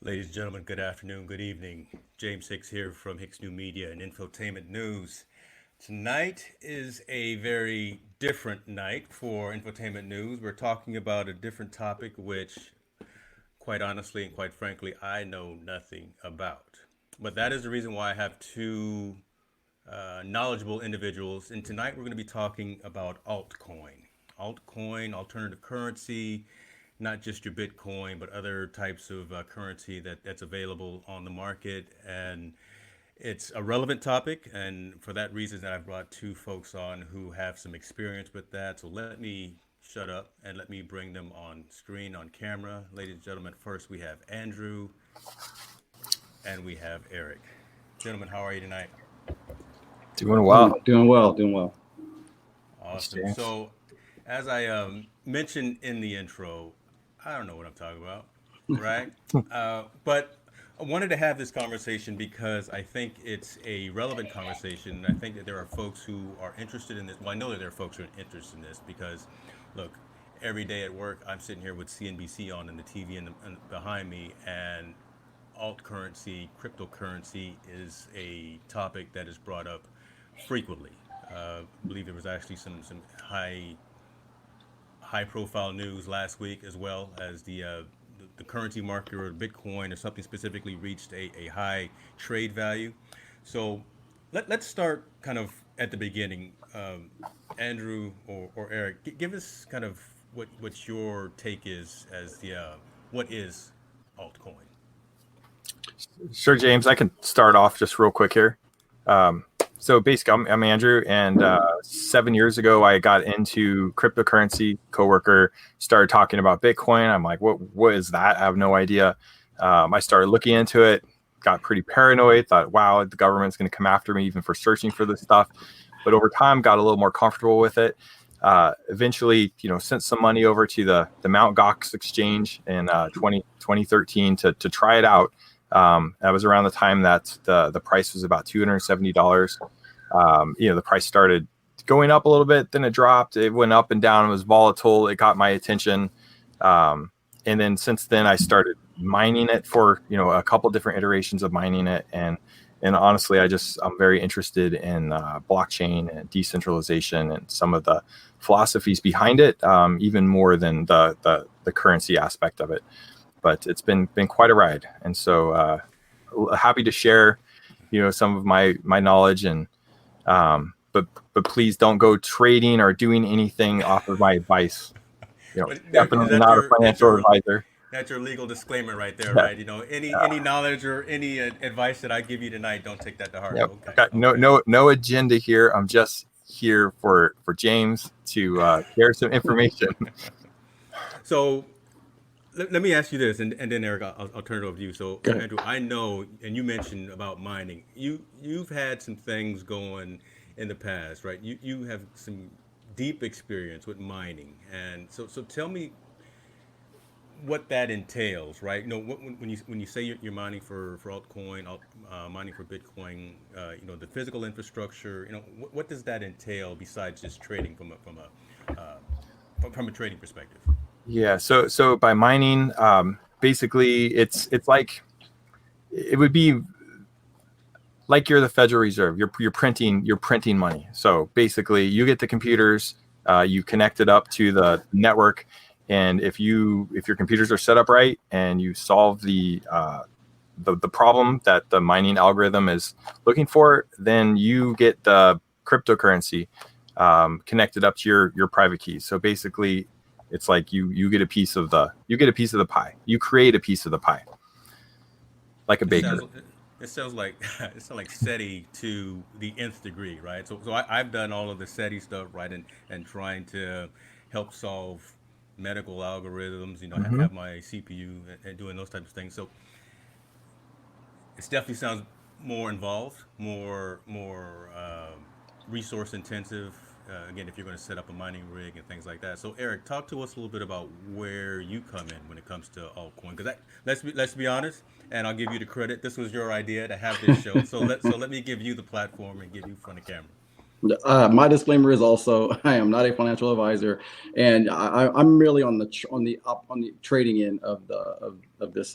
Ladies and gentlemen, good afternoon, good evening. James Hicks here from Hicks New Media and Infotainment News. Tonight is a very different night for Infotainment News. We're talking about a different topic, which, quite honestly and quite frankly, I know nothing about. But that is the reason why I have two knowledgeable individuals. And tonight we're going to be talking about altcoin. Altcoin, alternative currency, not just your Bitcoin, but other types of currency that's available on the market. And it's a relevant topic. And for that reason, I've brought two folks on who have some experience with that. So let me shut up and let me bring them on screen, on camera. Ladies and gentlemen, first we have Andrew and we have Eric. Gentlemen, how are you tonight? Doing well. Doing well. Awesome. So, as I mentioned in the intro, I don't know what I'm talking about, right? But I wanted to have this conversation because I think it's a relevant conversation. I think that there are folks who are interested in this. Well, I know that there are folks who are interested in this because, look, every day at work, I'm sitting here with CNBC on and the TV behind me, and alt currency, cryptocurrency is a topic that is brought up frequently. I believe there was actually some high profile news last week, as well as the currency market or Bitcoin or something specifically reached a high trade value. So let's start kind of at the beginning. Andrew or Eric, give us kind of what your take is as the what is altcoin. Sure, James. I can start off just real quick here. So basically, I'm Andrew, and 7 years ago, I got into cryptocurrency. Coworker started talking about Bitcoin. I'm like, what is that? I have no idea. I started looking into it, got pretty paranoid, thought, wow, the government's going to come after me even for searching for this stuff. But over time, got a little more comfortable with it. Eventually, sent some money over to the Mt. Gox exchange in 2013 to try it out. That was around the time that the price was about $270. The price started going up a little bit, then it dropped. It went up and down. It was volatile. It got my attention. And then since then, I started mining it for, a couple different iterations of mining it. And honestly, I'm very interested in blockchain and decentralization and some of the philosophies behind it, even more than the currency aspect of it. But it's been quite a ride, and so happy to share, some of my knowledge. And but please don't go trading or doing anything off of my advice. Definitely not a financial advisor. That's your legal disclaimer right there, right? Any knowledge or any advice that I give you tonight, don't take that to heart. Yep. Okay. No agenda here. I'm just here for James to share some information. So. Let me ask you this, and then Eric, I'll turn it over to you. So Andrew, I know, and you mentioned about mining. You've had some things going in the past, right? You have some deep experience with mining, and so tell me what that entails, right? When you say you're mining for altcoin, mining for Bitcoin, the physical infrastructure, what does that entail besides just trading from a trading perspective? Yeah. So by mining, basically it's like, it would be like you're the Federal Reserve. You're printing money. So basically you get the computers, you connect it up to the network. And if your computers are set up right and you solve the problem that the mining algorithm is looking for, then you get the cryptocurrency connected up to your private keys. So basically, it's like you get a piece of the pie. You create a piece of the pie, like a baker. It sounds like SETI to the nth degree, right? So I've done all of the SETI stuff, right, and trying to help solve medical algorithms. Have my CPU and doing those types of things. So it definitely sounds more involved, more resource intensive. Again, if you're going to set up a mining rig and things like that. So, Eric, talk to us a little bit about where you come in when it comes to altcoin. Because let's be honest, and I'll give you the credit. This was your idea to have this show. So let me give you the platform and give you front of camera. My disclaimer is also I am not a financial advisor, and I'm merely on the trading end of this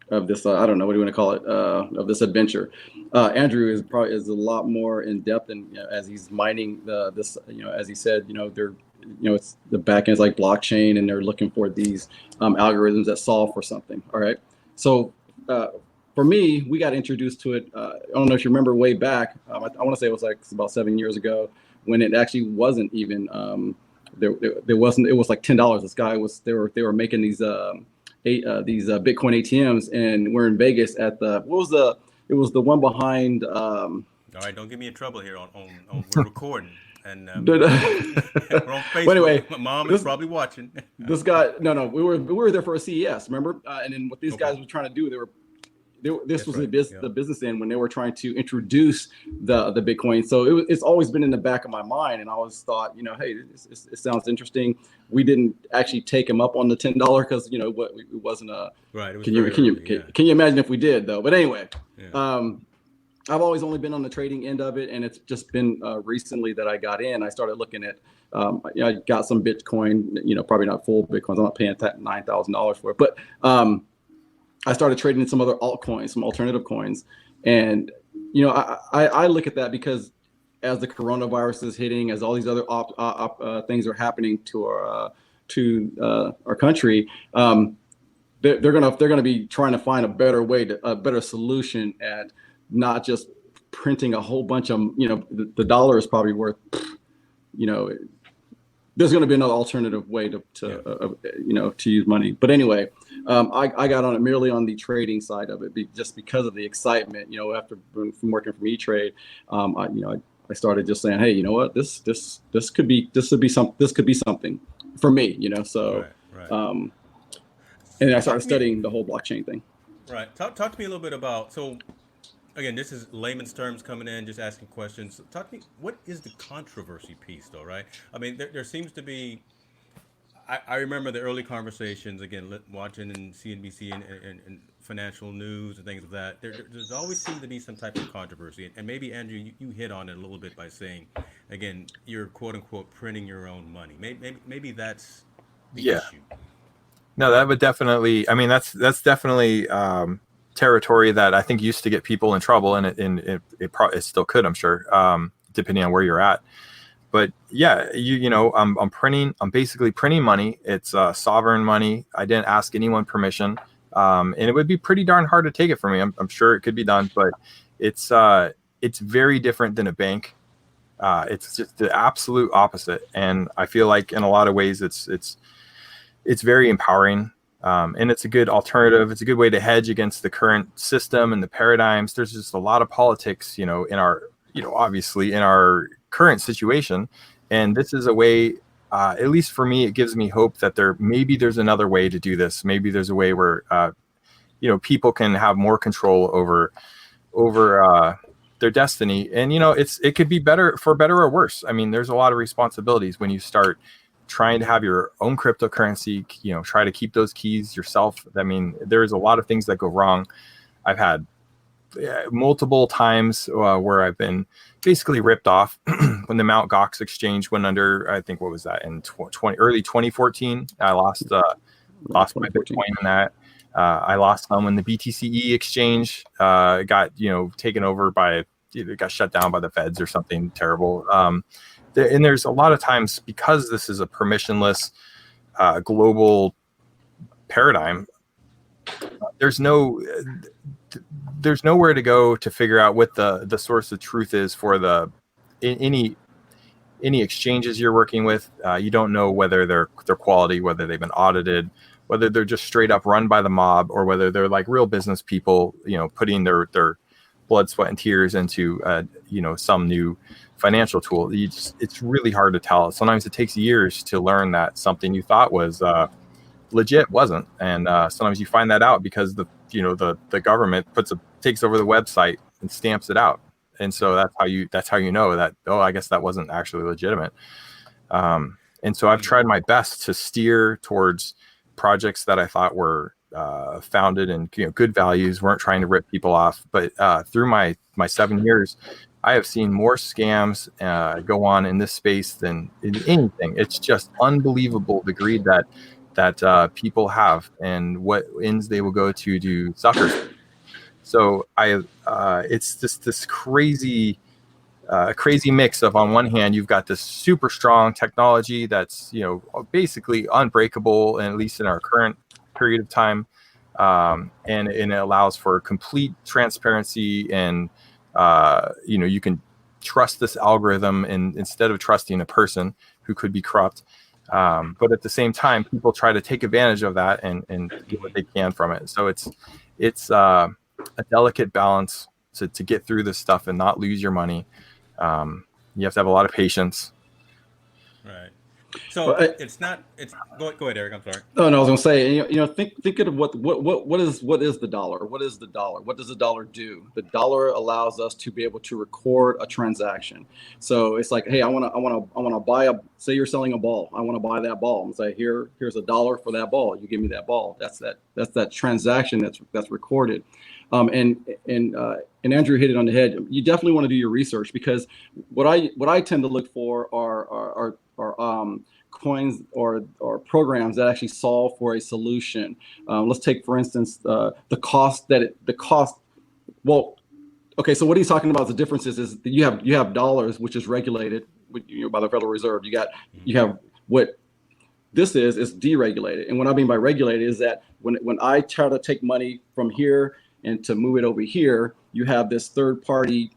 this. I don't know what do you want to call it, of this adventure. Andrew is a lot more in depth, and as he's mining this, as he said, they're, it's the back end is like blockchain, and they're looking for these algorithms that solve for something. All right, so. For me, we got introduced to it. I don't know if you remember way back. I want to say it was like about 7 years ago, when it actually wasn't even there wasn't. It was like $10. This guy was they were making these Bitcoin ATMs, and we're in Vegas at the it was the one behind. All right, don't get me in trouble here. On we're recording. And we're on Facebook. Well, anyway, my mom is probably watching. This guy, no, we were there for a CES, remember? And then what these guys were trying to do, this was the business end when they were trying to introduce the Bitcoin. So it's always been in the back of my mind, and I always thought, hey, it sounds interesting. We didn't actually take him up on the $10 because it wasn't a right. It was can you imagine if we did though? But anyway, I've always only been on the trading end of it, and it's just been recently that I got in. I started looking at, I got some Bitcoin, probably not full Bitcoins. I'm not paying $9,000 for it, but I started trading in some other altcoins, some alternative coins. And, I look at that because as the coronavirus is hitting, as all these other things are happening to our country, they're gonna be trying to find a better solution at not just printing a whole bunch of, the dollar is probably worth, there's going to be another alternative way to use money. But anyway, I got on it merely on the trading side of it, just because of the excitement. After from working from E-Trade, I started just saying, hey, you know what, this could be something for me. So, right. And I started studying the whole blockchain thing. Right. Talk to me a little bit about Again, this is layman's terms coming in, just asking questions. Talk to me, what is the controversy piece, though, right? I mean, there seems to be, I remember the early conversations, again, watching in CNBC and financial news and things of that. There's always seemed to be some type of controversy. And maybe, Andrew, you hit on it a little bit by saying, again, you're quote-unquote printing your own money. Maybe that's the issue. No, that would definitely, that's definitely... territory that I think used to get people in trouble, and it still could, I'm sure, depending on where you're at. But yeah, I'm basically printing money. It's sovereign money. I didn't ask anyone permission, and it would be pretty darn hard to take it from me. I'm sure it could be done, but it's very different than a bank. It's just the absolute opposite, and I feel like in a lot of ways it's very empowering. And it's a good alternative. It's a good way to hedge against the current system and the paradigms. There's just a lot of politics, in our, obviously in our current situation. And this is a way, at least for me, it gives me hope that there's another way to do this. Maybe there's a way where, people can have more control over their destiny. And, it could be better or worse. I mean, there's a lot of responsibilities when you start trying to have your own cryptocurrency, try to keep those keys yourself. I mean, there's a lot of things that go wrong. I've had multiple times where I've been basically ripped off. When the Mt. Gox exchange went under, I think, what was that, in early 2014, I lost my Bitcoin in that. I lost some when the BTCE exchange got, taken over it got shut down by the feds or something terrible. And there's a lot of times, because this is a permissionless global paradigm, there's nowhere to go to figure out what the source of truth is for any exchanges you're working with. You don't know whether they're quality, whether they've been audited, whether they're just straight up run by the mob, or whether they're like real business people, putting their blood, sweat, and tears into some new financial tool. It's really hard to tell. Sometimes it takes years to learn that something you thought was legit wasn't, and sometimes you find that out because the government takes over the website and stamps it out, and so that's how you know that, I guess that wasn't actually legitimate. And so I've tried my best to steer towards projects that I thought were founded in good values, weren't trying to rip people off. But through my 7 years, I have seen more scams go on in this space than in anything. It's just unbelievable the greed that that people have and what ends they will go to do suckers. So it's just this crazy mix of, on one hand, you've got this super strong technology that's, basically unbreakable, and at least in our current period of time. And it allows for complete transparency, and, you can trust this algorithm instead of trusting a person who could be corrupt. But at the same time, people try to take advantage of that and get what they can from it. So it's a delicate balance to get through this stuff and not lose your money. You have to have a lot of patience. Right. So it's go ahead, Eric. I'm sorry. Oh, no, I was going to say, think of what is the dollar? What is the dollar? What does the dollar do? The dollar allows us to be able to record a transaction. So it's like, hey, I want to buy say you're selling a ball. I want to buy that ball, and say, here's $1 for that ball. You give me that ball. That's that transaction that's recorded. And Andrew hit it on the head. You definitely want to do your research, because what I tend to look for are coins or programs that actually solve for a solution. Let's take, for instance, the cost. Well, okay. So what he's talking about, the differences is that you have dollars, which is regulated by the Federal Reserve. You have what this is deregulated. And what I mean by regulated is that when I try to take money from here and to move it over here, you have this third party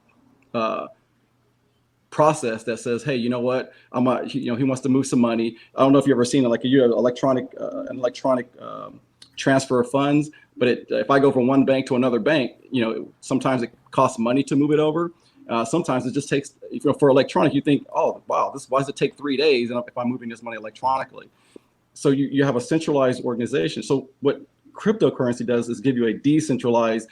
process that says, hey, you know what? He wants to move some money. I don't know if you've ever seen it, like you have an electronic transfer of funds, but if I go from one bank to another bank, sometimes it costs money to move it over. Sometimes it just takes, for electronic, you think, oh, wow, why does it take 3 days if I'm moving this money electronically? So you have a centralized organization. So what cryptocurrency does is give you a decentralized,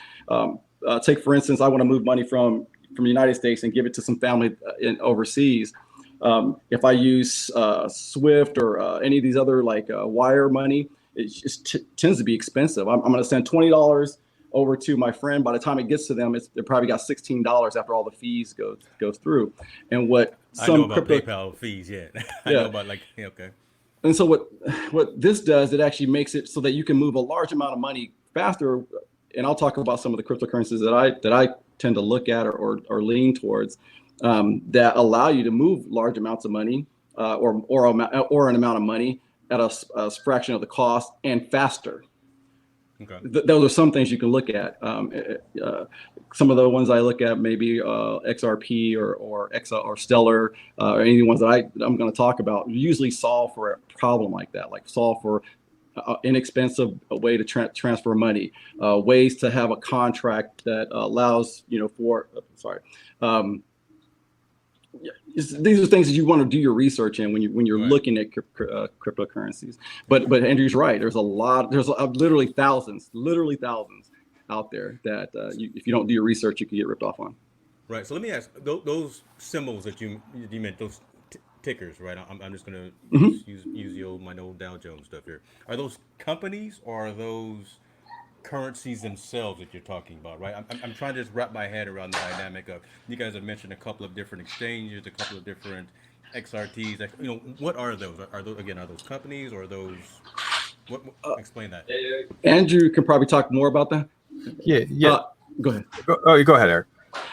take, for instance, I want to move money from the United States and give it to some family overseas. If I use Swift or any of these other wire money, it just tends to be expensive. I'm going to send $20 over to my friend. By the time it gets to them, they probably got $16 after all the fees go through. And what I know about PayPal fees yet. I know about okay. And so what this does, it actually makes it so that you can move a large amount of money faster. And I'll talk about some of the cryptocurrencies that I tend to look at or lean towards that allow you to move large amounts of money or an amount of money at a fraction of the cost and faster. Okay. Those are some things you can look at. Some of the ones I look at, maybe XRP or Stellar, or any of the ones that I'm going to talk about, usually solve for a problem like that, like solve for inexpensive way to transfer money, ways to have a contract that allows, these are things that you want to do your research in when you're right. looking at cryptocurrencies. But Andrew's right. There's literally thousands out there that if you don't do your research, you can get ripped off on. Right. So let me ask, those symbols that you meant, those tickers, right? I'm just going to use my old Dow Jones stuff here. Are those companies or are those currencies themselves that you're talking about, right? I'm trying to just wrap my head around the dynamic of, you guys have mentioned a couple of different exchanges, a couple of different XRTs. What are those? Are those companies or are those? Explain that. Andrew can probably talk more about that. Yeah. Go ahead. Go ahead, Eric.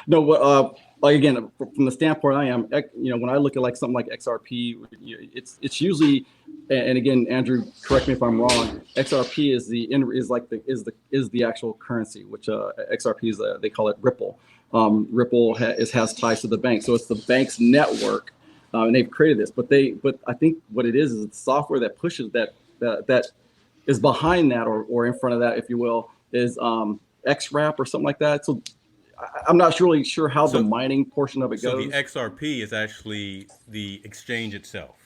No, again, from the standpoint I am, when I look at something like XRP, it's usually, and again, Andrew, correct me if I'm wrong, XRP is the actual currency, which XRP is they call it Ripple. Ripple has ties to the bank, so it's the bank's network, and they've created this. But I think what it is the software that pushes that is behind that or in front of that, if you will, is XWrap or something like that. So I'm not really sure how the mining portion of it goes. So the XRP is actually the exchange itself.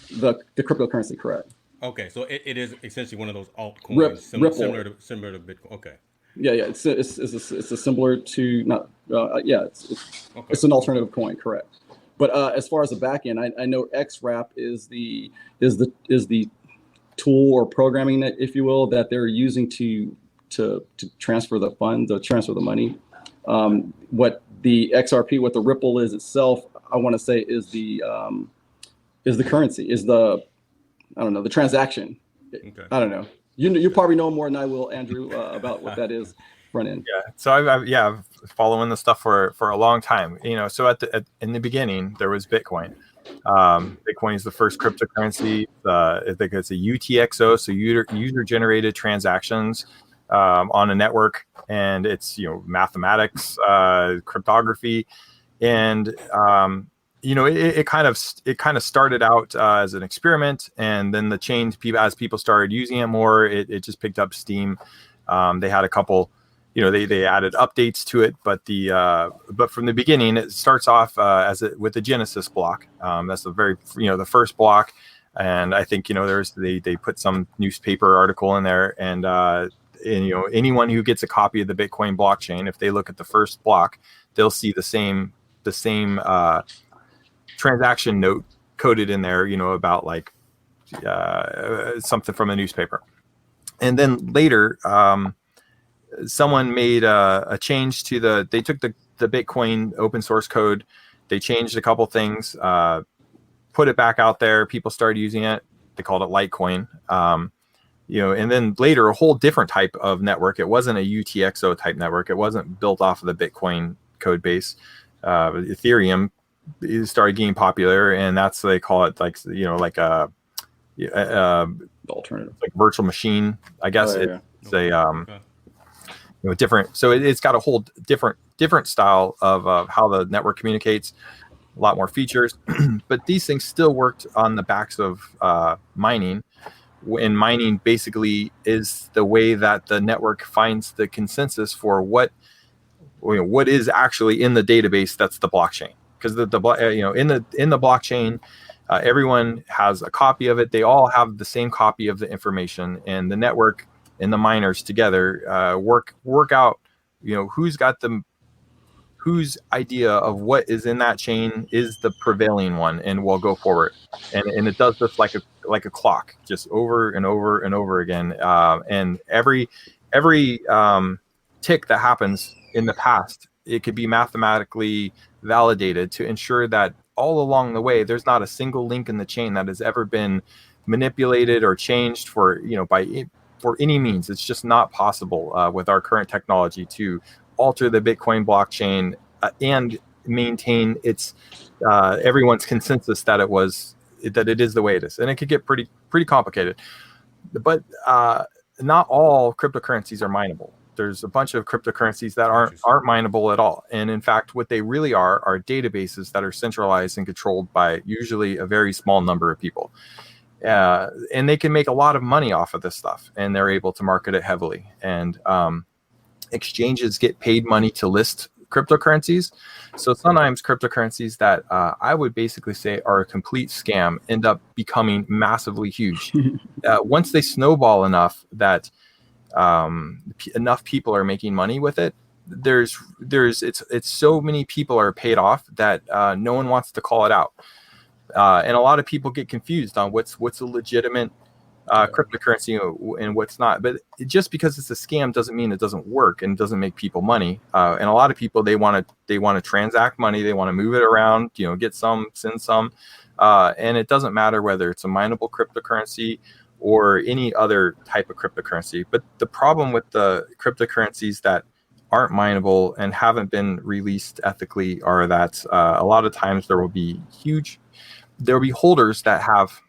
The cryptocurrency, correct? Okay, so it is essentially one of those altcoins, similar to Bitcoin. Okay. Yeah. It's a similar to not. It's an alternative coin, correct? But as far as the back end, I know XWrap is the tool or programming that, if you will, that they're using to transfer the funds or transfer the money. What the XRP, what the Ripple is itself, I want to say is the currency, is the transaction. Okay. I don't know. You probably know more than I will, Andrew, about what that is front end. Yeah. So I've following the stuff for a long time. So in the beginning there was Bitcoin. Bitcoin is the first cryptocurrency. I think it's a UTXO, so user generated transactions on a network, and it's mathematics, cryptography, and it kind of started out as an experiment, and then as people started using it more, it just picked up steam. They had a couple, they added updates to it, but from the beginning it starts off with the Genesis block. That's the first block, and I think they put some newspaper article in there, and anyone who gets a copy of the Bitcoin blockchain, if they look at the first block, they'll see the same transaction note coded in there, about like something from a newspaper. And then later, someone made a change to they took the Bitcoin open source code, they changed a couple things, put it back out there. People started using it. They called it Litecoin. And then later a whole different type of network. It wasn't a UTXO type network. It wasn't built off of the Bitcoin code base. Ethereum started getting popular, and that's they call it like a alternative, like virtual machine, I guess. It's a different. So it's got a whole different style of how the network communicates. A lot more features, but these things still worked on the backs of mining. And mining basically is the way that the network finds the consensus for what is actually in the database. That's the blockchain, because in the blockchain, everyone has a copy of it. They all have the same copy of the information, and the network and the miners together work out whose idea of what is in that chain is the prevailing one, and will go forward. And it does this like a clock, just over and over and over again. And every tick that happens in the past, it could be mathematically validated to ensure that all along the way, there's not a single link in the chain that has ever been manipulated or changed for any means. It's just not possible with our current technology to alter the Bitcoin blockchain and maintain its everyone's consensus that it is the way it is. And it could get pretty complicated. But not all cryptocurrencies are mineable. There's a bunch of cryptocurrencies that aren't mineable at all. And in fact, what they really are databases that are centralized and controlled by usually a very small number of people. And they can make a lot of money off of this stuff, and they're able to market it heavily. And exchanges get paid money to list cryptocurrencies. So sometimes cryptocurrencies that I would basically say are a complete scam end up becoming massively huge. Once they snowball enough that enough people are making money with it, it's so many people are paid off that no one wants to call it out. And a lot of people get confused on what's a legitimate cryptocurrency and what's not. But just because it's a scam doesn't mean it doesn't work and doesn't make people money. And a lot of people, they want to transact money, they want to move it around, get some, send some, and it doesn't matter whether it's a mineable cryptocurrency or any other type of cryptocurrency. But the problem with the cryptocurrencies that aren't mineable and haven't been released ethically are that a lot of times there will be holders that have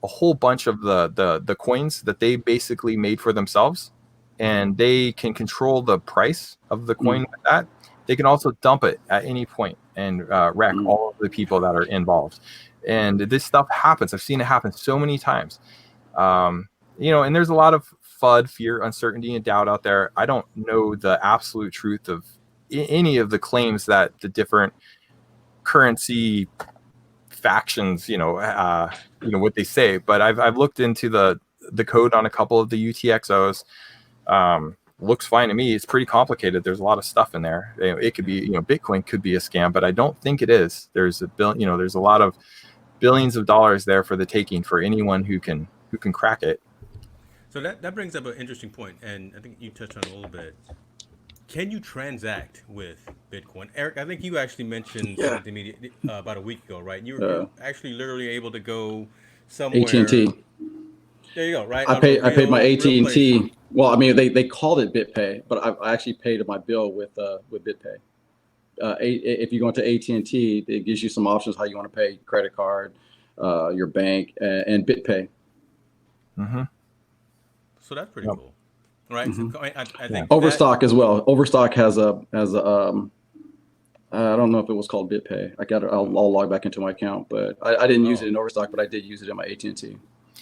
a whole bunch of the coins that they basically made for themselves, and they can control the price of the coin with that. They can also dump it at any point and wreck all of the people that are involved. And this stuff happens. I've seen it happen so many times. And there's a lot of FUD, fear, uncertainty, and doubt out there. I don't know the absolute truth of any of the claims that the different currency factions, what they say, but I've looked into the code on a couple of the UTXOs. Looks fine to me. It's pretty complicated. There's a lot of stuff in there. It could be, Bitcoin could be a scam, but I don't think it is. There's a lot of billions of dollars there for the taking for anyone who can crack it. So that brings up an interesting point, and I think you touched on it a little bit. Can you transact with Bitcoin? Eric, I think you actually mentioned something to me about a week ago, right? You were actually literally able to go somewhere. AT&T. There you go. Right. I paid my Real place. AT&T. Well, I mean, they called it BitPay, but I actually paid my bill with BitPay. If you go into AT&T, it gives you some options how you want to pay: credit card, your bank, and BitPay. Mm-hmm. So that's pretty cool, right? Mm-hmm. So I think Overstock as well. Overstock has a I don't know if it was called BitPay. I'll log back into my account, but I didn't use it in Overstock, but I did use it in my AT&T.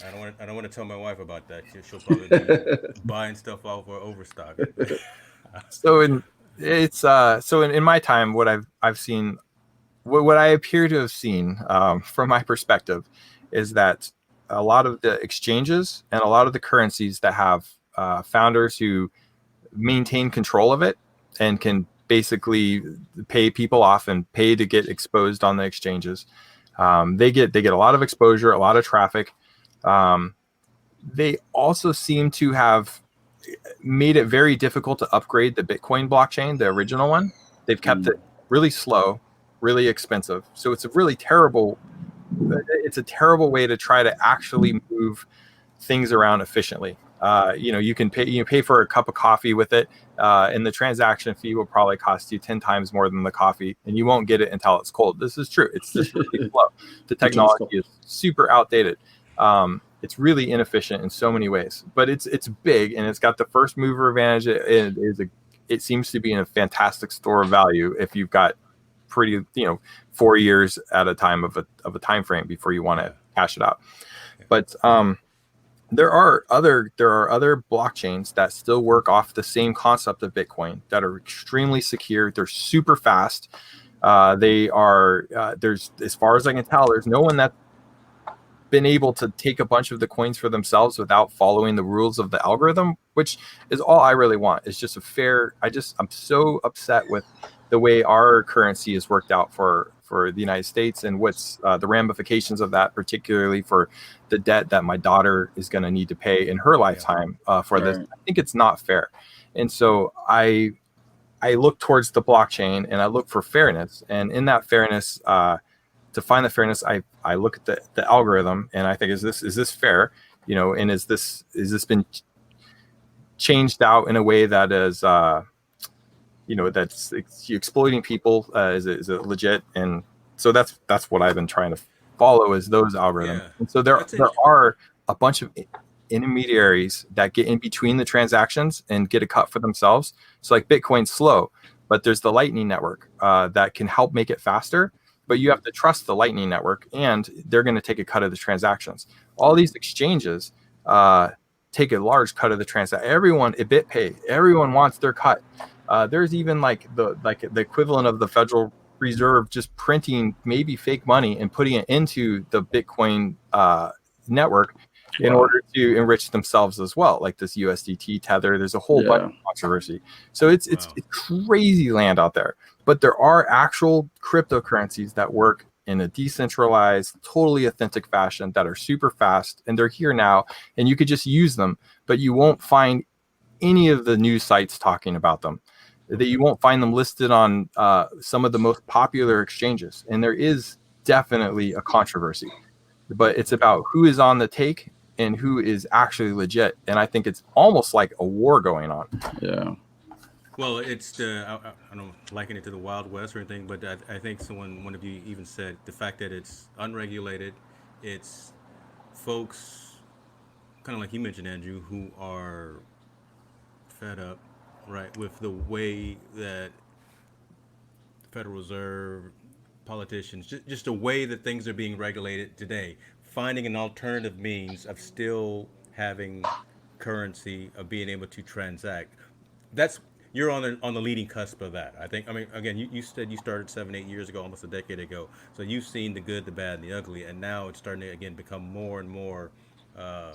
I don't want to tell my wife about that. She'll probably be buying stuff off for Overstock. So in my time, what I've seen, what I appear to have seen from my perspective, is that a lot of the exchanges and a lot of the currencies that have founders who maintain control of it and can basically pay people off and pay to get exposed on the exchanges, they get a lot of exposure, a lot of traffic. They also seem to have made it very difficult to upgrade the Bitcoin blockchain, the original one. They've kept it really slow, really expensive. So it's a terrible way to try to actually move things around efficiently. You can pay for a cup of coffee with it, and the transaction fee will probably cost you 10 times more than the coffee, and you won't get it until it's cold. This is true. It's just really slow. The technology is super outdated. It's really inefficient in so many ways, but it's big, and it's got the first mover advantage. It seems to be in a fantastic store of value if you've got 4 years at a time of a time frame before you want to cash it out. But there are other blockchains that still work off the same concept of Bitcoin that are extremely secure. They're super fast. There's, as far as I can tell, there's no one that's been able to take a bunch of the coins for themselves without following the rules of the algorithm, which is all I really want. Is just a fair. I'm so upset with the way our currency is worked out for the United States, and what's the ramifications of that, particularly for the debt that my daughter is going to need to pay in her lifetime for this. I think it's not fair. And so I look towards the blockchain and I look for fairness. And in that fairness, to find the fairness, I look at the algorithm and I think, is this fair? And is this been changed out in a way that is that's exploiting people? Is it legit? And so that's what I've been trying to follow, is those algorithms. Yeah. And so there are a bunch of intermediaries that get in between the transactions and get a cut for themselves. So like Bitcoin's slow, but there's the Lightning Network that can help make it faster. But you have to trust the Lightning Network, and they're going to take a cut of the transactions. All these exchanges take a large cut of the transaction. Everyone at BitPay, everyone wants their cut. There's even like the equivalent of the Federal Reserve just printing maybe fake money and putting it into the Bitcoin network in order to enrich themselves as well, like this USDT tether. There's a whole bunch of controversy. So it's crazy land out there. But there are actual cryptocurrencies that work in a decentralized, totally authentic fashion that are super fast, and they're here now, and you could just use them, but you won't find any of the news sites talking about them. That you won't find them listed on some of the most popular exchanges. And there is definitely a controversy, but it's about who is on the take and who is actually legit. And I think it's almost like a war going on. Yeah. Well, it's I don't liken it to the Wild West or anything, but I think one of you even said the fact that it's unregulated, it's folks, kind of like you mentioned, Andrew, who are fed up, right, with the way that the Federal Reserve, politicians, just the way that things are being regulated today, finding an alternative means of still having currency, of being able to transact. You're on the leading cusp of that. I think. I mean, again, you said you started 7-8 years ago, almost a decade ago. So you've seen the good, the bad, and the ugly, and now it's starting to again become more and more. I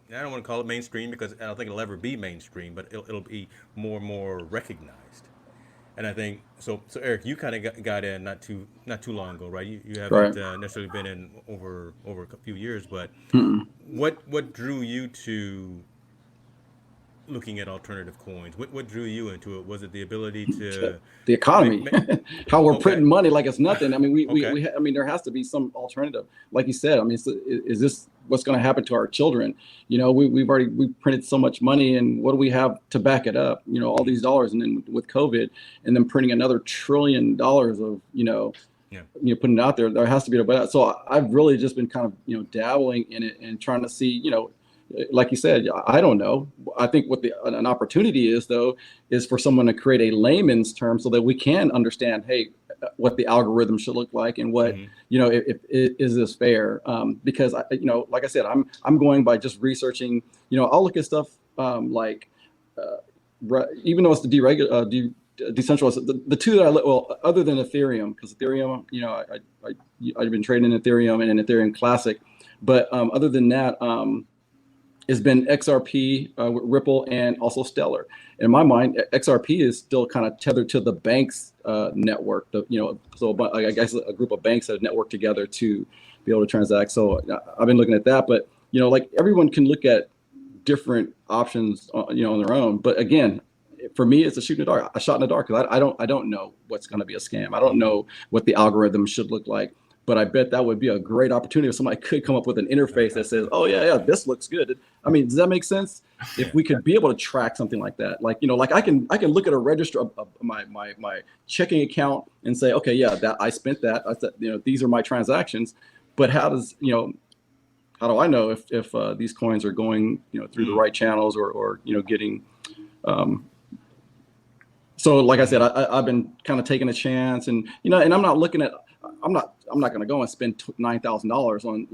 don't want to call it mainstream because I don't think it'll ever be mainstream, but it'll be more and more recognized. And I think so. Eric, you kind of got in not too long ago, right? You haven't necessarily been in over a few years, but what drew you to looking at alternative coins? What drew you into it? Was it the ability to the economy, how we're printing money like it's nothing? I mean, I mean, there has to be some alternative, like you said. I mean, is this what's going to happen to our children. We've printed so much money, and what do we have to back it up? All these dollars, and then with COVID, and then printing another $1 trillion of putting it out there has to be a better. So I've really just been kind of dabbling in it and trying to see, like you said, I don't know. I think what an opportunity is, though, is for someone to create a layman's term so that we can understand, hey, what the algorithm should look like, and what, if is this fair? Because like I said, I'm going by just researching. I'll look at stuff like even though it's the decentralized, the two that other than Ethereum, because Ethereum, I've been trading in Ethereum and in Ethereum Classic, but other than that, it's been XRP, Ripple, and also Stellar. In my mind, XRP is still kind of tethered to the bank's network. So I guess a group of banks that network together to be able to transact. So I've been looking at that, but like everyone can look at different options, on their own. But again, for me, it's a shot in the dark, because I don't know what's going to be a scam. I don't know what the algorithm should look like. But I bet that would be a great opportunity if somebody could come up with an interface that says, "Oh yeah, this looks good." I mean, does that make sense? If we could be able to track something like that, like I can look at a register of my checking account and say, "Okay, yeah, that I spent that. I said, these are my transactions." But how do I know if these coins are going through the right channels or getting so like I said, I've been kind of taking a chance, and and I'm not looking at. I'm not going to go and spend $9,000 on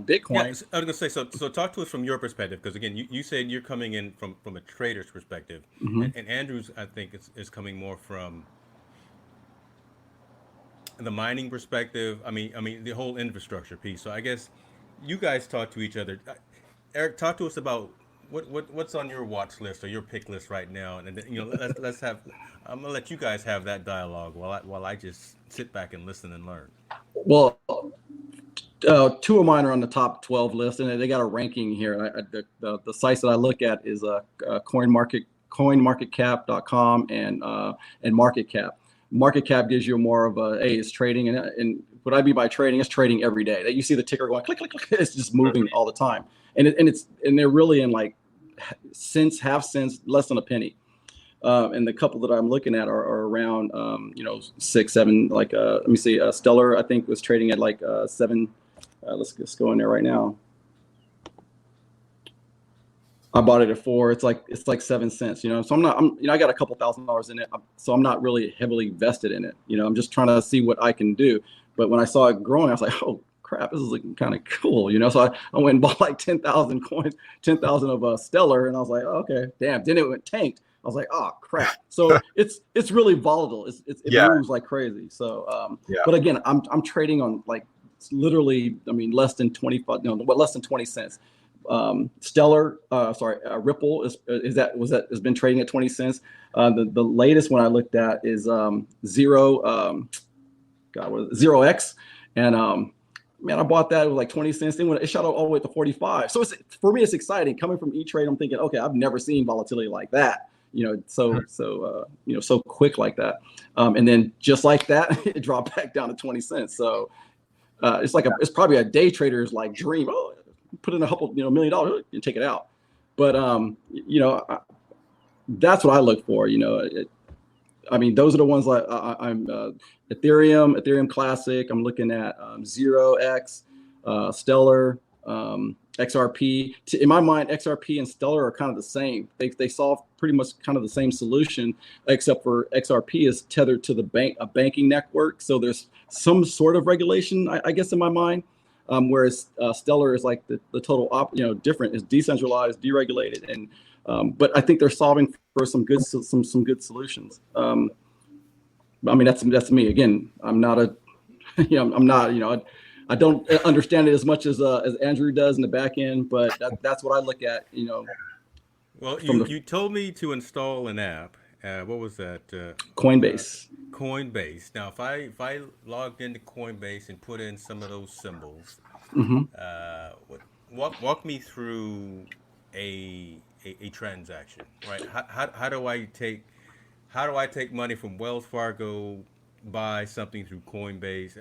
Bitcoin. Yeah, I was going to say, so talk to us from your perspective, because again, you said you're coming in from a trader's perspective, and Andrew's, I think, is coming more from the mining perspective. I mean the whole infrastructure piece. So I guess you guys talk to each other. Eric, talk to us about what's on your watch list or your pick list right now, and let's have. I'm gonna let you guys have that dialogue while I just sit back and listen and learn. Well, two of mine are on the top 12 list, and they got a ranking here. The sites that I look at is CoinMarketCap.com and MarketCap. MarketCap gives you more of a, hey, it's trading, and what I mean by trading is trading every day. That you see the ticker going click click click, it's just moving all the time, and they're really in like cents, half cents, less than a penny. And the couple that I'm looking at are around, 6, 7. Like, let me see, Stellar, I think, was trading at like 7. Let's just go in there right now. I bought it at 4. It's like 7 cents. So I got a couple $1,000s in it, so I'm not really heavily vested in it. I'm just trying to see what I can do. But when I saw it growing, I was like, oh crap, this is looking kind of cool. So I went and bought like 10,000 coins, 10,000 of Stellar, and I was like, oh, okay, damn. Then it went tanked. I was like, oh crap. So it's really volatile. It moves like crazy. So but again, I'm trading on like literally, less than 20 cents. Stellar, Ripple has been trading at 20 cents. The latest one I looked at is Zero X, and I bought that. It was like 20 cents. Then when it shot all the way to 45. So for me, it's exciting. Coming from E-Trade, I'm thinking, okay, I've never seen volatility like that. So quick like that. And then just like that, it dropped back down to 20 cents. So it's probably a day trader's like dream. Oh, put in a couple, $1 million and take it out. But, that's what I look for, those are the ones like I'm Ethereum Classic. I'm looking at 0x, Stellar, XRP. In my mind, XRP and Stellar are kind of the same. They solve pretty much kind of the same solution, except for XRP is tethered to a banking network. So there's some sort of regulation, I guess, in my mind. Whereas Stellar is like the total different. It's decentralized, deregulated, and but I think they're solving for some good solutions. That's me. Again, I'm not a, I'm not, I don't understand it as much as Andrew does in the back end, but that's what I look at. Well, you told me to install an app. What was that? Coinbase. Coinbase. Now, if I logged into Coinbase and put in some of those symbols, walk me through a transaction, right? How do I take money from Wells Fargo, buy something through Coinbase?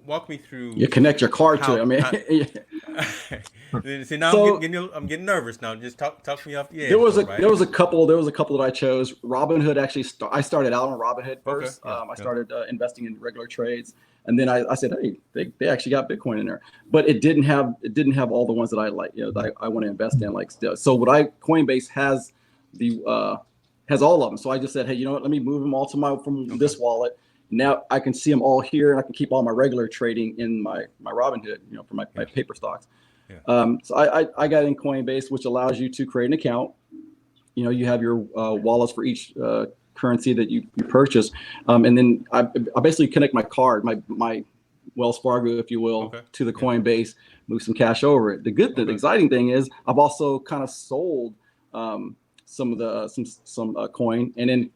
Walk me through. You connect your card to it. See, now So I'm getting nervous now. Just talk me off the edge. there was Right? a couple that I chose. Robinhood actually. I started out on Robinhood Okay. first. Yeah. I started investing in regular trades, and then I said, hey, they actually got Bitcoin in there, but it didn't have all the ones that I like. That I want to invest in. Like so, Coinbase has has all of them. So I just said, hey, you know what? Let me move them all to from this wallet. Now I can see them all here, and I can keep all my regular trading in my Robinhood. For my paper stocks. Yeah. So I got in Coinbase, which allows you to create an account. You have your wallets for each currency that you purchase, and then I basically connect my card, my Wells Fargo, if you will, to the Coinbase, move some cash over it. The exciting thing is I've also kind of sold some of the coin, and then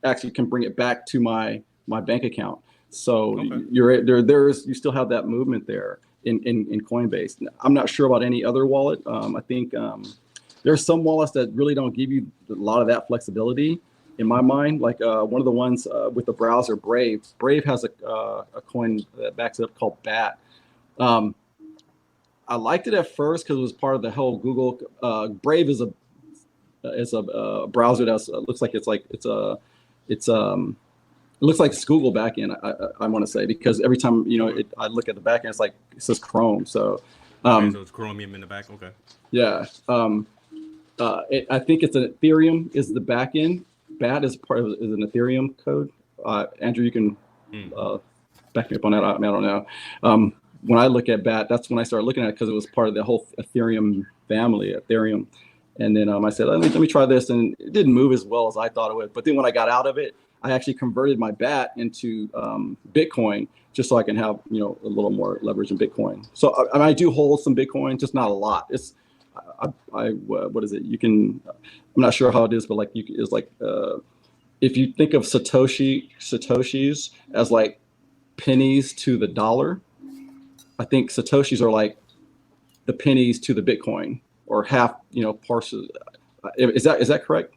actually can bring it back to my bank account. So you still have that movement there in Coinbase. I'm not sure about any other wallet. I think there's some wallets that really don't give you a lot of that flexibility in my mind. Like one of the ones with the browser, Brave. Brave has a coin that backs it up called BAT. I liked it at first because it was part of the whole Google. Brave is a browser that looks like it looks like Google backend. I want to say, because every time I look at the backend, it's like it says Chrome. So so it's Chromium in the back. Okay. Yeah. I think it's an Ethereum is the backend. BAT is an Ethereum code. Andrew, you can back me up on that. I don't know. When I look at BAT, that's when I started looking at it, because it was part of the whole Ethereum family, Ethereum. And then I said, let me try this, and it didn't move as well as I thought it would. But then when I got out of it, I actually converted my BAT into Bitcoin, just so I can have a little more leverage in Bitcoin. So I do hold some Bitcoin, just not a lot. It's what is it? You can, I'm not sure how it is, but like it's like if you think of Satoshis as like pennies to the dollar, I think Satoshis are like the pennies to the Bitcoin, or half parcels. Is that correct?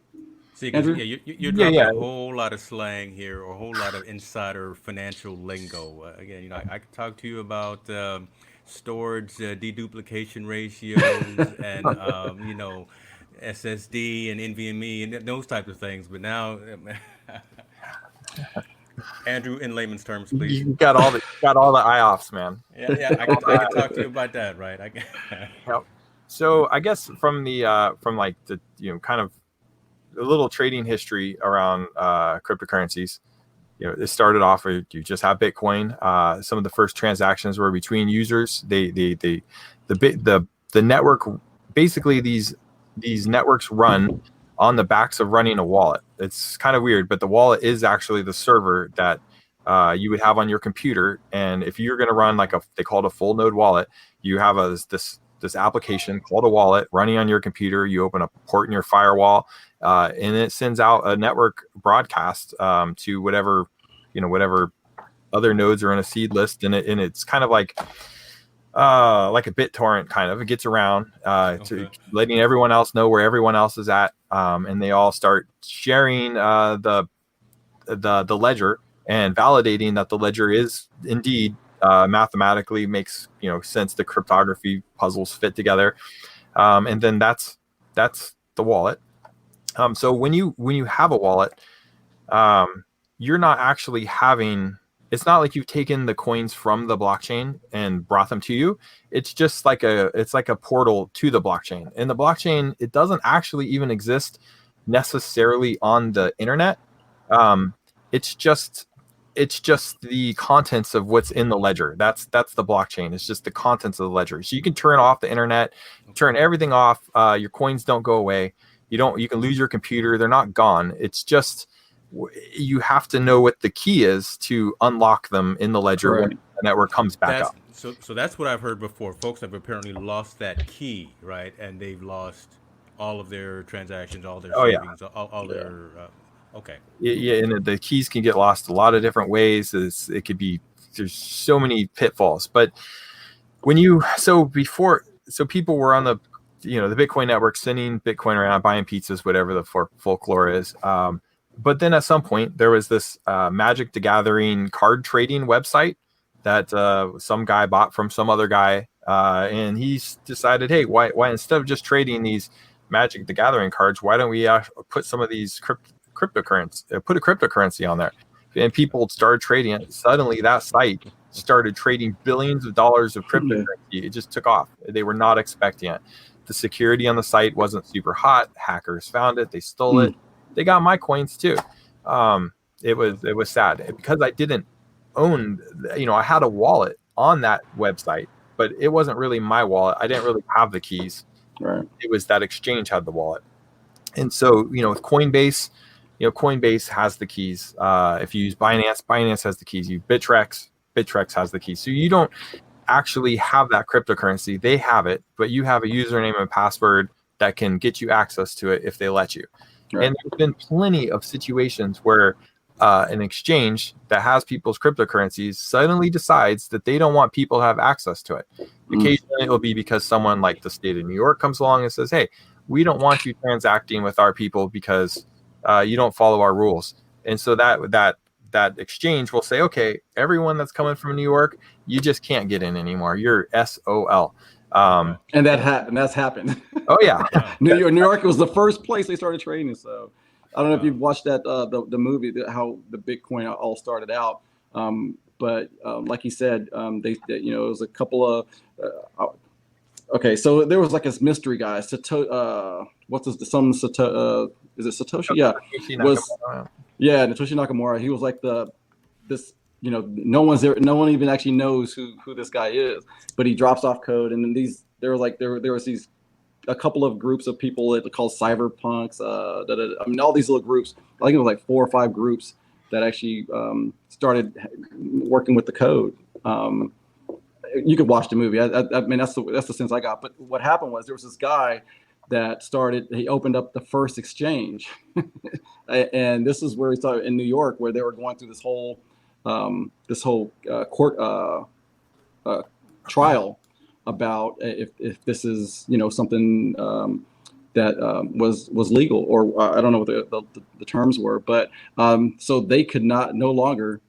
See, you're dropping a whole lot of slang here, or a whole lot of insider financial lingo. Again, I could talk to you about storage deduplication ratios and SSD and NVMe and those types of things. But now, Andrew, in layman's terms, please. You got all the IOPS, man. Yeah, I can talk to you about that, right? Yep. So I guess from the kind of a little trading history around cryptocurrencies. It started off where you just have Bitcoin. Some of the first transactions were between users. The network, basically these networks run on the backs of running a wallet. It's kind of weird, but the wallet is actually the server that you would have on your computer. And if you're going to run they call it a full node wallet, you have this application called a wallet running on your computer. You open a port in your firewall, and it sends out a network broadcast to whatever other nodes are in a seed list, and it's kind of like a BitTorrent kind of. It gets around to letting everyone else know where everyone else is at, and they all start sharing the ledger and validating that the ledger is indeed mathematically makes sense. The cryptography puzzles fit together, and then that's the wallet. So when you have a wallet, you're not actually having. It's not like you've taken the coins from the blockchain and brought them to you. It's just like a portal to the blockchain. And the blockchain, it doesn't actually even exist necessarily on the internet. It's just the contents of what's in the ledger. That's the blockchain. It's just the contents of the ledger. So you can turn off the internet, turn everything off. Your coins don't go away. You can lose your computer. They're not gone. It's just you have to know what the key is to unlock them in the ledger when the network comes back up. So that's what I've heard before. Folks have apparently lost that key, right? And they've lost all of their transactions, all their savings, all their. Okay. Yeah, and the keys can get lost a lot of different ways. It could be, there's so many pitfalls. But people were on the Bitcoin network sending Bitcoin around, buying pizzas, whatever the folklore is. But then at some point there was this Magic the Gathering card trading website that some guy bought from some other guy, and he decided, hey, why instead of just trading these Magic the Gathering cards, why don't we put some of these cryptocurrency, put a cryptocurrency on there? And people started trading it. Suddenly, that site started trading billions of dollars of cryptocurrency. It just took off. They were not expecting it. The security on the site wasn't super hot. Hackers found it. They stole it. They got my coins too. It was sad because I didn't own. I had a wallet on that website, but it wasn't really my wallet. I didn't really have the keys. Right. It was that exchange had the wallet. And so, with Coinbase, Coinbase has the keys. If you use Binance, Binance has the keys. You Bittrex has the keys. So you don't actually have that cryptocurrency. They have it, but you have a username and password that can get you access to it if they let you. Right. And there's been plenty of situations where an exchange that has people's cryptocurrencies suddenly decides that they don't want people to have access to it. Occasionally it'll be because someone like the state of New York comes along and says, hey, we don't want you transacting with our people because you don't follow our rules. And so that exchange will say, okay, everyone that's coming from New York, you just can't get in anymore. You're SOL. And that's happened. Oh yeah. New York was the first place they started trading. So I don't know if you've watched that the movie, how the Bitcoin all started out. But like you said, it was a couple of okay. So there was like this mystery guy, is it Satoshi? Yeah, Satoshi Nakamura. He was like no one even actually knows who this guy is, but he drops off code, and then there was a couple of groups of people that are called cyberpunks. All these little groups. I think it was like 4 or 5 groups that actually started working with the code. You could watch the movie. I mean, that's the sense I got. But what happened was there was this guy that he opened up the first exchange, and this is where he started in New York, where they were going through this whole court trial about if this is something that was legal, or I don't know what the terms were, but so they could no longer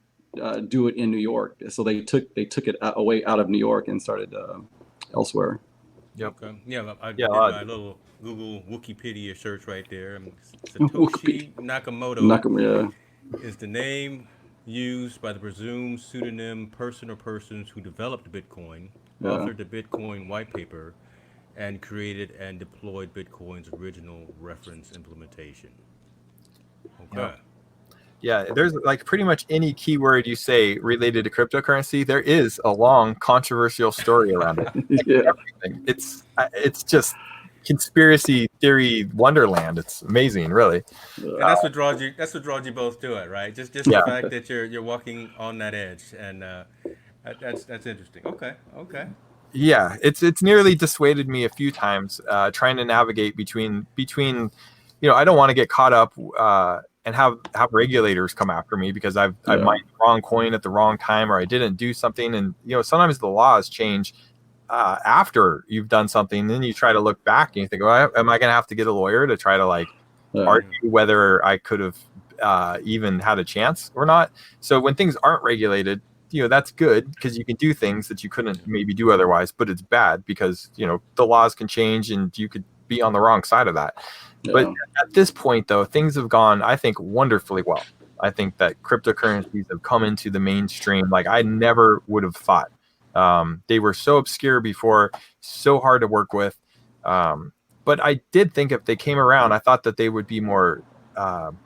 do it in New York. So they took it away out of New York and started elsewhere. Yep. Okay. Yeah, I did my little Google Wikipedia search right there. Satoshi Nakamoto is the name used by the presumed pseudonym person or persons who developed Bitcoin, authored the Bitcoin white paper, and created and deployed Bitcoin's original reference implementation. Okay. Yeah, there's like pretty much any keyword you say related to cryptocurrency, there is a long controversial story around it. Everything. It's just conspiracy theory wonderland. It's amazing, really. And that's what draws you. That's what draws you both to it, right? Just the fact that you're walking on that edge, and that's interesting. Okay. Yeah, it's nearly dissuaded me a few times trying to navigate between. I don't want to get caught up and have regulators come after me because I've mined the wrong coin at the wrong time, or I didn't do something. And sometimes the laws change after you've done something. Then you try to look back and you think, am I going to have to get a lawyer to try to argue whether I could have even had a chance or not? So when things aren't regulated, that's good because you can do things that you couldn't maybe do otherwise, but it's bad because the laws can change and you could be on the wrong side of that. But at this point, though, things have gone, I think, wonderfully well. I think that cryptocurrencies have come into the mainstream like I never would have thought. They were so obscure before, so hard to work with. But I did think if they came around, I thought that they would be more on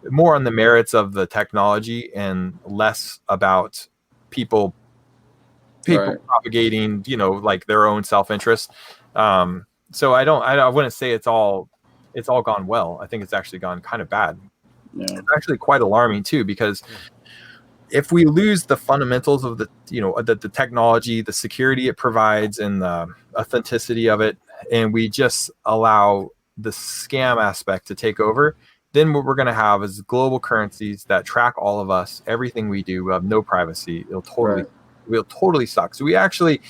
the merits of the technology and less about people propagating, like their own self-interest. So I wouldn't say it's all gone well. I think it's actually gone kind of bad. Yeah. It's actually quite alarming too, because if we lose the fundamentals of the technology, the security it provides, and the authenticity of it, and we just allow the scam aspect to take over, then what we're going to have is global currencies that track all of us, everything we do. We have no privacy. It'll totally suck. So we actually,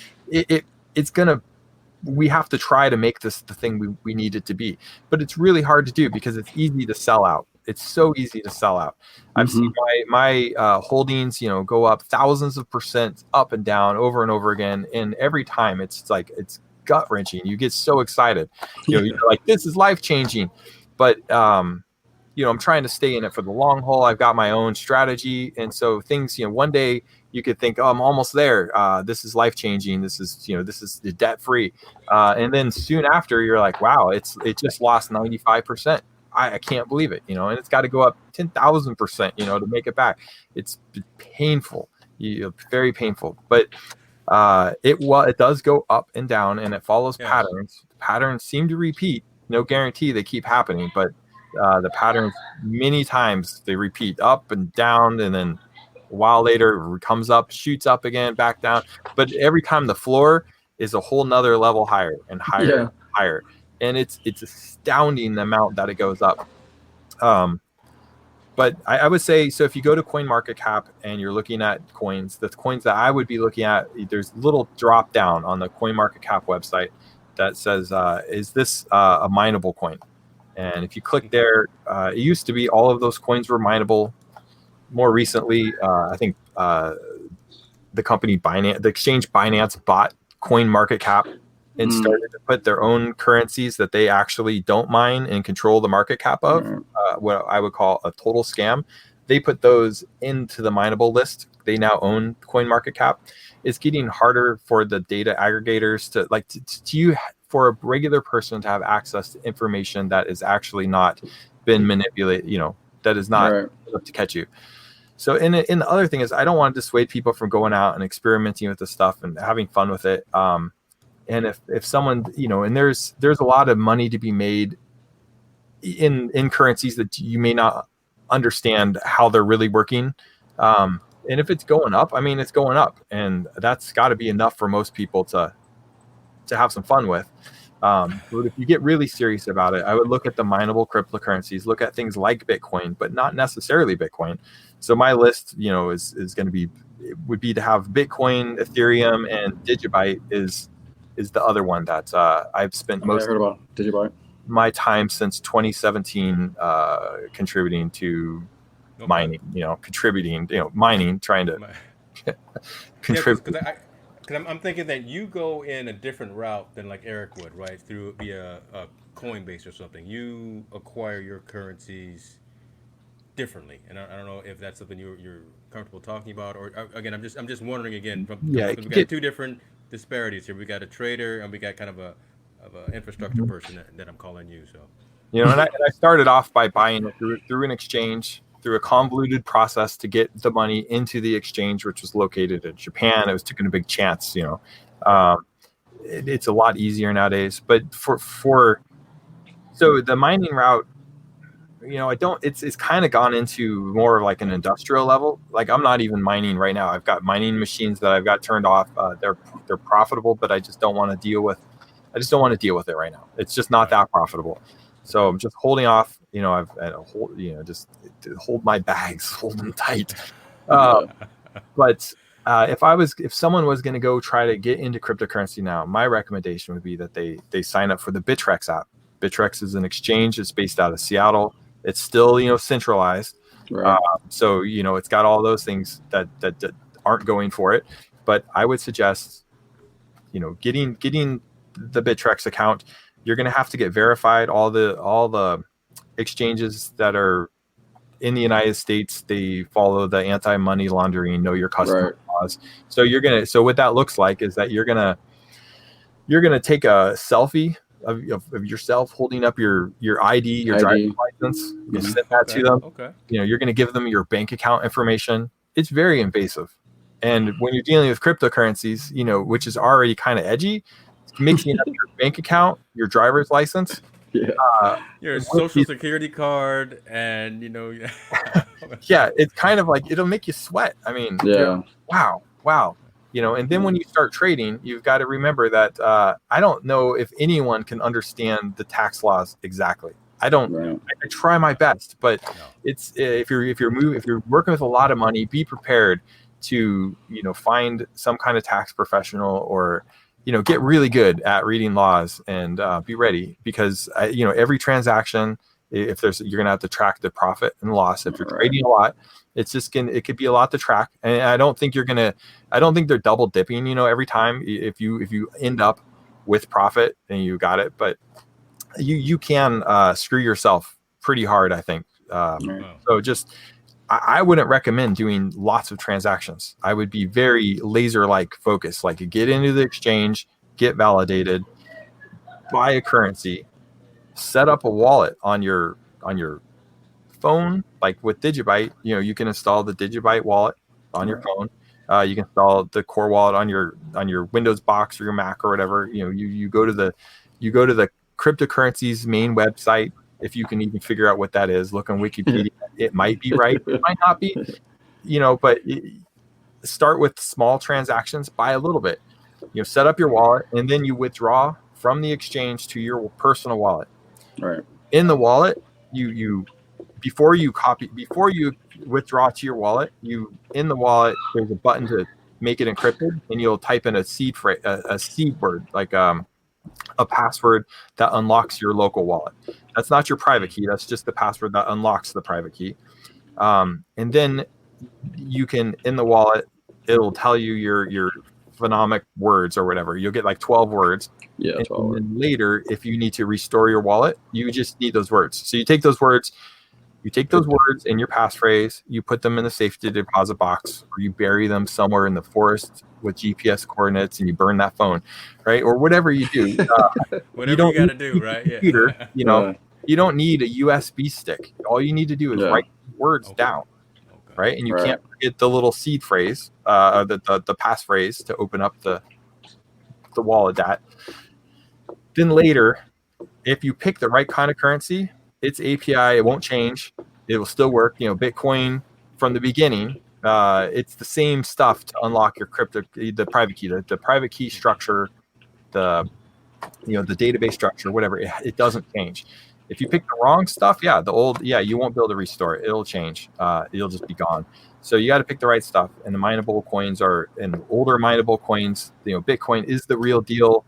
we have to try to make this the thing we need it to be, but it's really hard to do because it's easy to sell out. It's so easy to sell out. I've seen my holdings, go up thousands of percent up and down over and over again. And every time it's gut wrenching. You get so excited, you're like, this is life changing. But, I'm trying to stay in it for the long haul. I've got my own strategy. And so things, one day you could think, oh, I'm almost there. This is life changing. This is the debt free. And then soon after you're like, wow, it just lost 95%. I can't believe it, and it's got to go up 10,000%, to make it back. It's painful, very painful, but it does go up and down, and it follows patterns. Patterns seem to repeat. No guarantee they keep happening, but the patterns many times they repeat up and down, and then a while later it comes up, shoots up again, back down. But every time the floor is a whole nother level higher and higher and higher. And it's astounding the amount that it goes up. But I would say, so if you go to CoinMarketCap and you're looking at coins, the coins that I would be looking at, there's a little drop down on the CoinMarketCap website that says, is this a mineable coin? And if you click there, it used to be all of those coins were mineable. More recently, I think the company Binance, the exchange Binance, bought CoinMarketCap and started to put their own currencies that they actually don't mine and control the market cap of, what I would call a total scam. They put those into the mineable list. They now own CoinMarketCap. It's getting harder for the data aggregators for a regular person to have access to information that is actually not been manipulated, that is not up to catch you. So, and the other thing is, I don't want to dissuade people from going out and experimenting with this stuff and having fun with it. And if someone, and there's a lot of money to be made in currencies that you may not understand how they're really working. And if it's going up, it's going up, and that's got to be enough for most people to have some fun with. But if you get really serious about it, I would look at the mineable cryptocurrencies, look at things like Bitcoin, but not necessarily Bitcoin. So my list, is going to would be to have Bitcoin, Ethereum, and Digibyte is the other one that I've spent most of my time since 2017 contributing to mining, mining, trying to contribute. Because I'm thinking that you go in a different route than like Eric would, right? Via a Coinbase or something. You acquire your currencies differently, and I don't know if that's something you're comfortable talking about, or again, I'm just wondering again. We got two different disparities here. We got a trader, and we got kind of a infrastructure person that I'm calling you. So, and I started off by buying it through an exchange, through a convoluted process to get the money into the exchange, which was located in Japan. I was taking a big chance. It's a lot easier nowadays. But so the mining route, it's kind of gone into more of like an industrial level. Like I'm not even mining right now. I've got mining machines that I've got turned off. They're profitable, but I just don't want to deal with it right now. It's just not that profitable. So I'm just holding off, I've had a whole, just to hold my bags, hold them tight. But if someone was going to go try to get into cryptocurrency now, my recommendation would be that they sign up for the Bittrex app. Bittrex is an exchange. It's based out of Seattle. It's still, centralized. Right. So, it's got all those things that aren't going for it. But I would suggest, getting the Bittrex account. You're going to have to get verified. All the exchanges that are in the United States, they follow the anti-money laundering, know your customer laws. So so what that looks like is that you're gonna take a selfie of yourself holding up your ID, your driver's license. You send that to them. Okay. You're going to give them your bank account information. It's very invasive. And when you're dealing with cryptocurrencies, which is already kind of edgy, mixing up your bank account, your driver's license, your social security card, and it's kind of like it'll make you sweat. Wow. And then when you start trading, you've got to remember that I don't know if anyone can understand the tax laws exactly. I don't. Right. I try my best, but it's if you're working with a lot of money, be prepared to find some kind of tax professional or get really good at reading laws and be ready, because every transaction If you're going to have to track the profit and loss. If you're trading a lot, it could be a lot to track. And I don't think they're double dipping, every time. If you end up with profit, then you got it. But you can screw yourself pretty hard, I think. So I wouldn't recommend doing lots of transactions. I would be very laser-like focused, like get into the exchange, get validated, buy a currency, set up a wallet on your phone, like with Digibyte. You can install the Digibyte wallet on your phone. You can install the core wallet on your Windows box or your Mac or whatever. You go to the cryptocurrencies main website. If you can even figure out what that is, look on Wikipedia. It might be right, it might not be. But start with small transactions. Buy a little bit. Set up your wallet, and then you withdraw from the exchange to your personal wallet. Right. In the wallet, before you withdraw to your wallet, in the wallet there's a button to make it encrypted, and you'll type in a seed word, like a password that unlocks your local wallet. That's not your private key. That's just the password that unlocks the private key. And then you can, in the wallet, it'll tell you your phonemic words or whatever. You'll get like 12 words. Yeah, 12 words. And then later, if you need to restore your wallet, you just need those words. So you take those words in your passphrase, you put them in the safety deposit box, or you bury them somewhere in the forest with GPS coordinates, and you burn that phone, right? Or whatever you do. Whatever you got to do, right? Computer, you don't need a USB stick. All you need to do is write words down, right? And you can't forget the little seed phrase, the passphrase to open up the wallet. Then later, if you pick the right kind of currency, its API, it won't change. It will still work. Bitcoin from the beginning, it's the same stuff to unlock your the private key, the private key structure, the database structure, whatever. It doesn't change. If you pick the wrong stuff, you won't be able to restore it. It'll change. It'll just be gone. So you got to pick the right stuff. And the mineable coins and older mineable coins. Bitcoin is the real deal.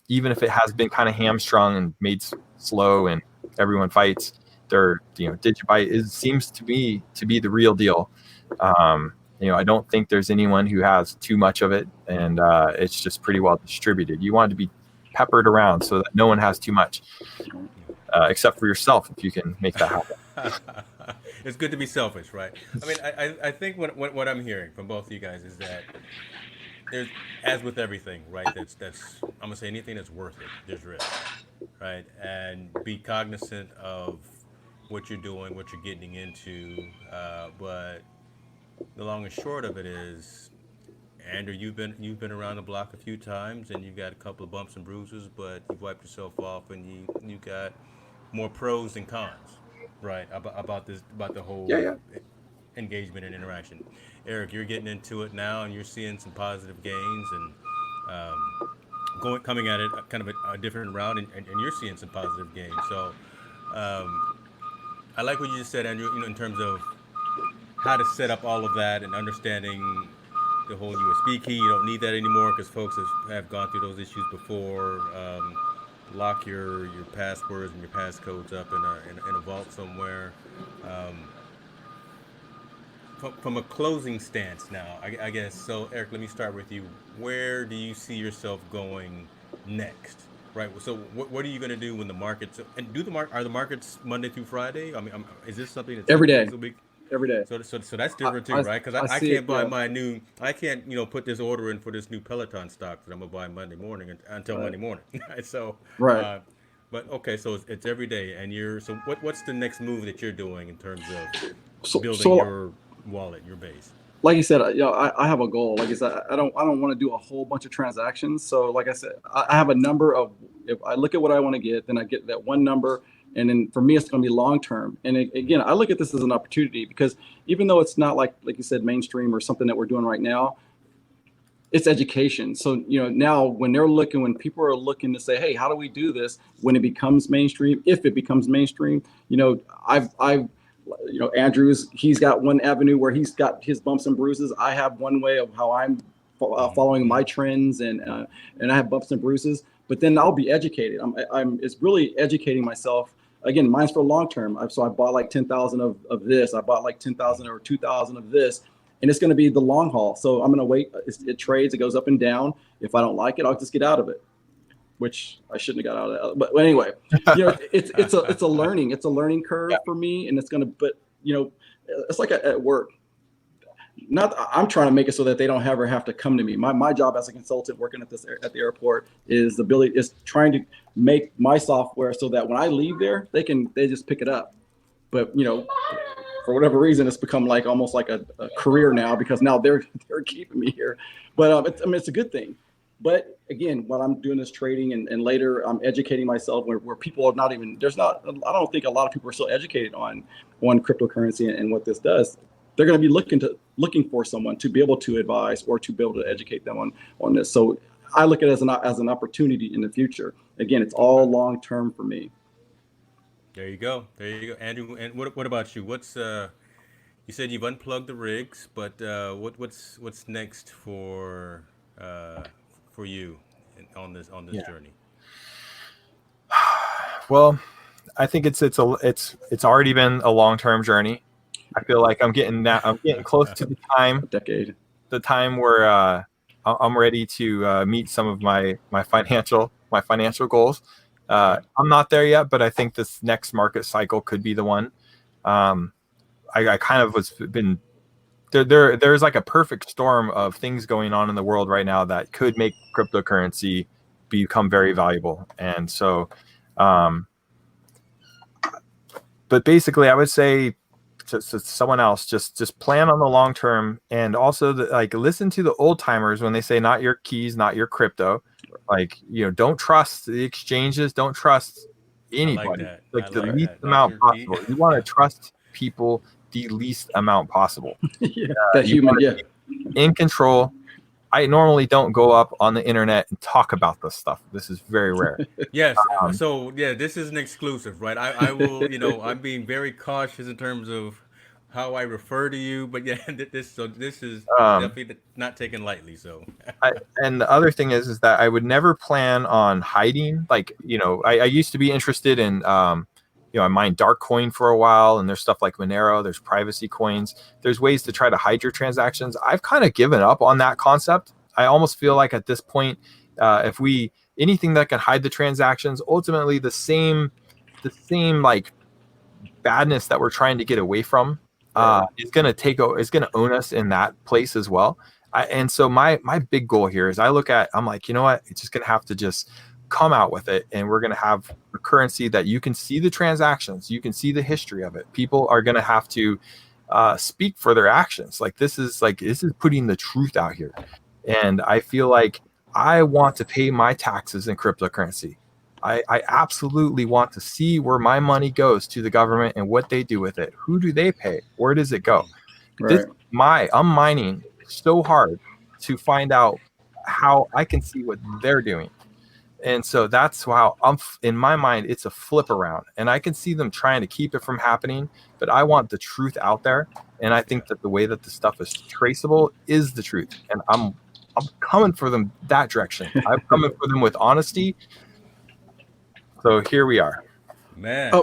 Even if it has been kind of hamstrung and made slow and everyone fights, Digibyte seems to be the real deal. I don't think there's anyone who has too much of it, and it's just pretty well distributed. You want it to be peppered around so that no one has too much, except for yourself, if you can make that happen. It's good to be selfish, right? I mean, I think what I'm hearing from both of you guys is that there's, as with everything, right? That's I'm gonna say anything that's worth it, there's risk, right? And be cognizant of what you're doing, what you're getting into. But the long and short of it is, Andrew, you've been around the block a few times, and you've got a couple of bumps and bruises, but you've wiped yourself off, and you got more pros than cons, right? About the whole engagement and interaction. Eric, you're getting into it now, and you're seeing some positive gains, and coming at it kind of a different route, and you're seeing some positive gains. So I like what you just said, Andrew, in terms of how to set up all of that and understanding the whole USB key. You don't need that anymore because folks have gone through those issues before. Lock your passwords and your passcodes up in a vault somewhere. From a closing stance now, I guess. So, Eric, let me start with you. Where do you see yourself going next? Right. So, what are you going to do when the markets are the markets Monday through Friday? I mean, is this something that's every day? Every day. So that's different too, right? Because I can't buy I can't put this order in for this new Peloton stock that I'm gonna buy Monday morning until Monday morning. So but okay, so it's every day, and so what's the next move that you're doing in terms of building your wallet, your base? Like you said, I have a goal. Like I said, I don't want to do a whole bunch of transactions. So like I said, I have a number of. If I look at what I want to get, then I get that one number. And then for me, it's going to be long term. And again, I look at this as an opportunity because even though it's not like you said, mainstream or something that we're doing right now, it's education. So, now when people are looking to say, hey, how do we do this when it becomes mainstream? If it becomes mainstream, Andrew's, he's got one avenue where he's got his bumps and bruises. I have one way of how I'm following my trends, and I have bumps and bruises. But then I'll be educated. It's really educating myself again, mine's for long term. So I bought like 10,000 of this. I bought like 10,000 or 2,000 of this, and it's going to be the long haul. So I'm going to wait. It trades. It goes up and down. If I don't like it, I'll just get out of it, which I shouldn't have got out of that. But anyway, it's a learning curve for me, and it's going to. But it's like at work. I'm trying to make it so that they don't ever have to come to me. My job as a consultant working at the airport is trying to make my software so that when I leave there, they just pick it up. But for whatever reason, it's become like almost like a career now, because now they're keeping me here. But it's a good thing. But again, while I'm doing this trading and later I'm educating myself where people are not even, I don't think a lot of people are still educated on cryptocurrency and what this does. They're going to be looking for someone to be able to advise or to be able to educate them on this. So I look at it as an opportunity in the future. Again, it's all long term for me. There you go, Andrew. And what about you? What's you said you've unplugged the rigs, but what's next for you on this journey? Well, I think it's already been a long-term journey. I feel like I'm getting close to the time where I'm ready to meet some of my financial goals. I'm not there yet, but I think this next market cycle could be the one. I kind of been there's like a perfect storm of things going on in the world right now that could make cryptocurrency become very valuable. And so, but basically I would say to someone else, just plan on the long term, and also listen to the old timers when they say not your keys, not your crypto. Don't trust the exchanges, don't trust anybody. The least amount possible. You want to trust people the least amount possible. In control. I normally don't go up on the internet and talk about this stuff. This is very rare. Yes. So this is an exclusive, right? I will, I'm being very cautious in terms of how I refer to you, but this is definitely not taken lightly. So, and the other thing is that I would never plan on hiding. I used to be interested in, I mined dark coin for a while, and there's stuff like Monero, there's privacy coins. There's ways to try to hide your transactions. I've kind of given up on that concept. I almost feel like at this point, anything that can hide the transactions, ultimately the same like badness that we're trying to get away from is going to own us in that place as well. And so my big goal here is I'm like, you know what? It's just going to have to just come out with it, and we're going to have a currency that you can see the transactions, you can see the history of it. People are going to have to speak for their actions. This is putting the truth out here. And I feel like I want to pay my taxes in cryptocurrency. I absolutely want to see where my money goes to the government and what they do with it. Who do they pay? Where does it go? Right. I'm mining so hard to find out how I can see what they're doing. And so that's how in my mind, it's a flip around, and I can see them trying to keep it from happening, but I want the truth out there. And I think that the way that the stuff is traceable is the truth. And I'm coming for them that direction. I'm coming for them with honesty. So here we are. Man,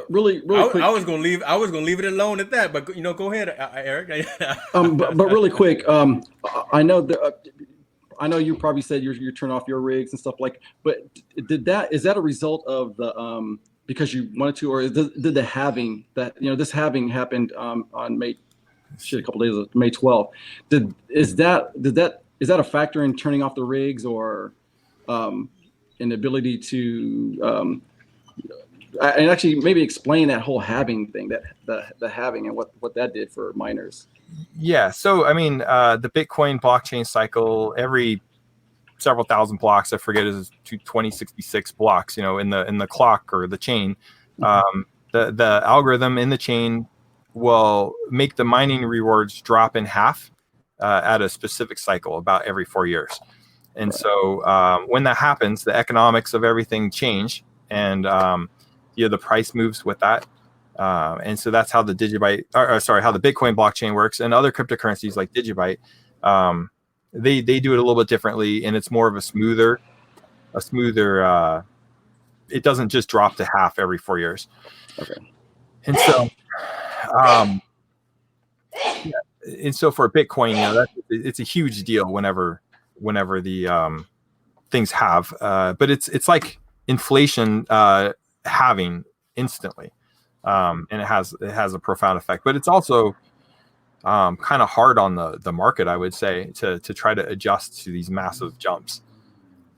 really quick. I was gonna leave it alone at that, but go ahead, Eric. But really quick, I know that. I know you probably said you turn off your rigs and stuff but is that a result of the because you wanted to, or did the halving that this halving happened on May a couple days ago, May 12th? Is that a factor in turning off the rigs, or an ability to and actually maybe explain that whole halving thing, that the halving and what that did for miners? Yeah. So, I mean, the Bitcoin blockchain cycle, every several thousand blocks, I forget, is 2066 blocks, in the clock or the chain. The algorithm in the chain will make the mining rewards drop in half at a specific cycle about every 4 years. And so when that happens, the economics of everything change, and the price moves with that. And so that's how the how the Bitcoin blockchain works, and other cryptocurrencies like Digibyte, they do it a little bit differently, and it's more of a smoother it doesn't just drop to half every 4 years. Okay. And so, and so for Bitcoin, it's a huge deal whenever the things have, but it's like inflation halving instantly, and it has a profound effect. But it's also kind of hard on the market, I would say, to try to adjust to these massive jumps.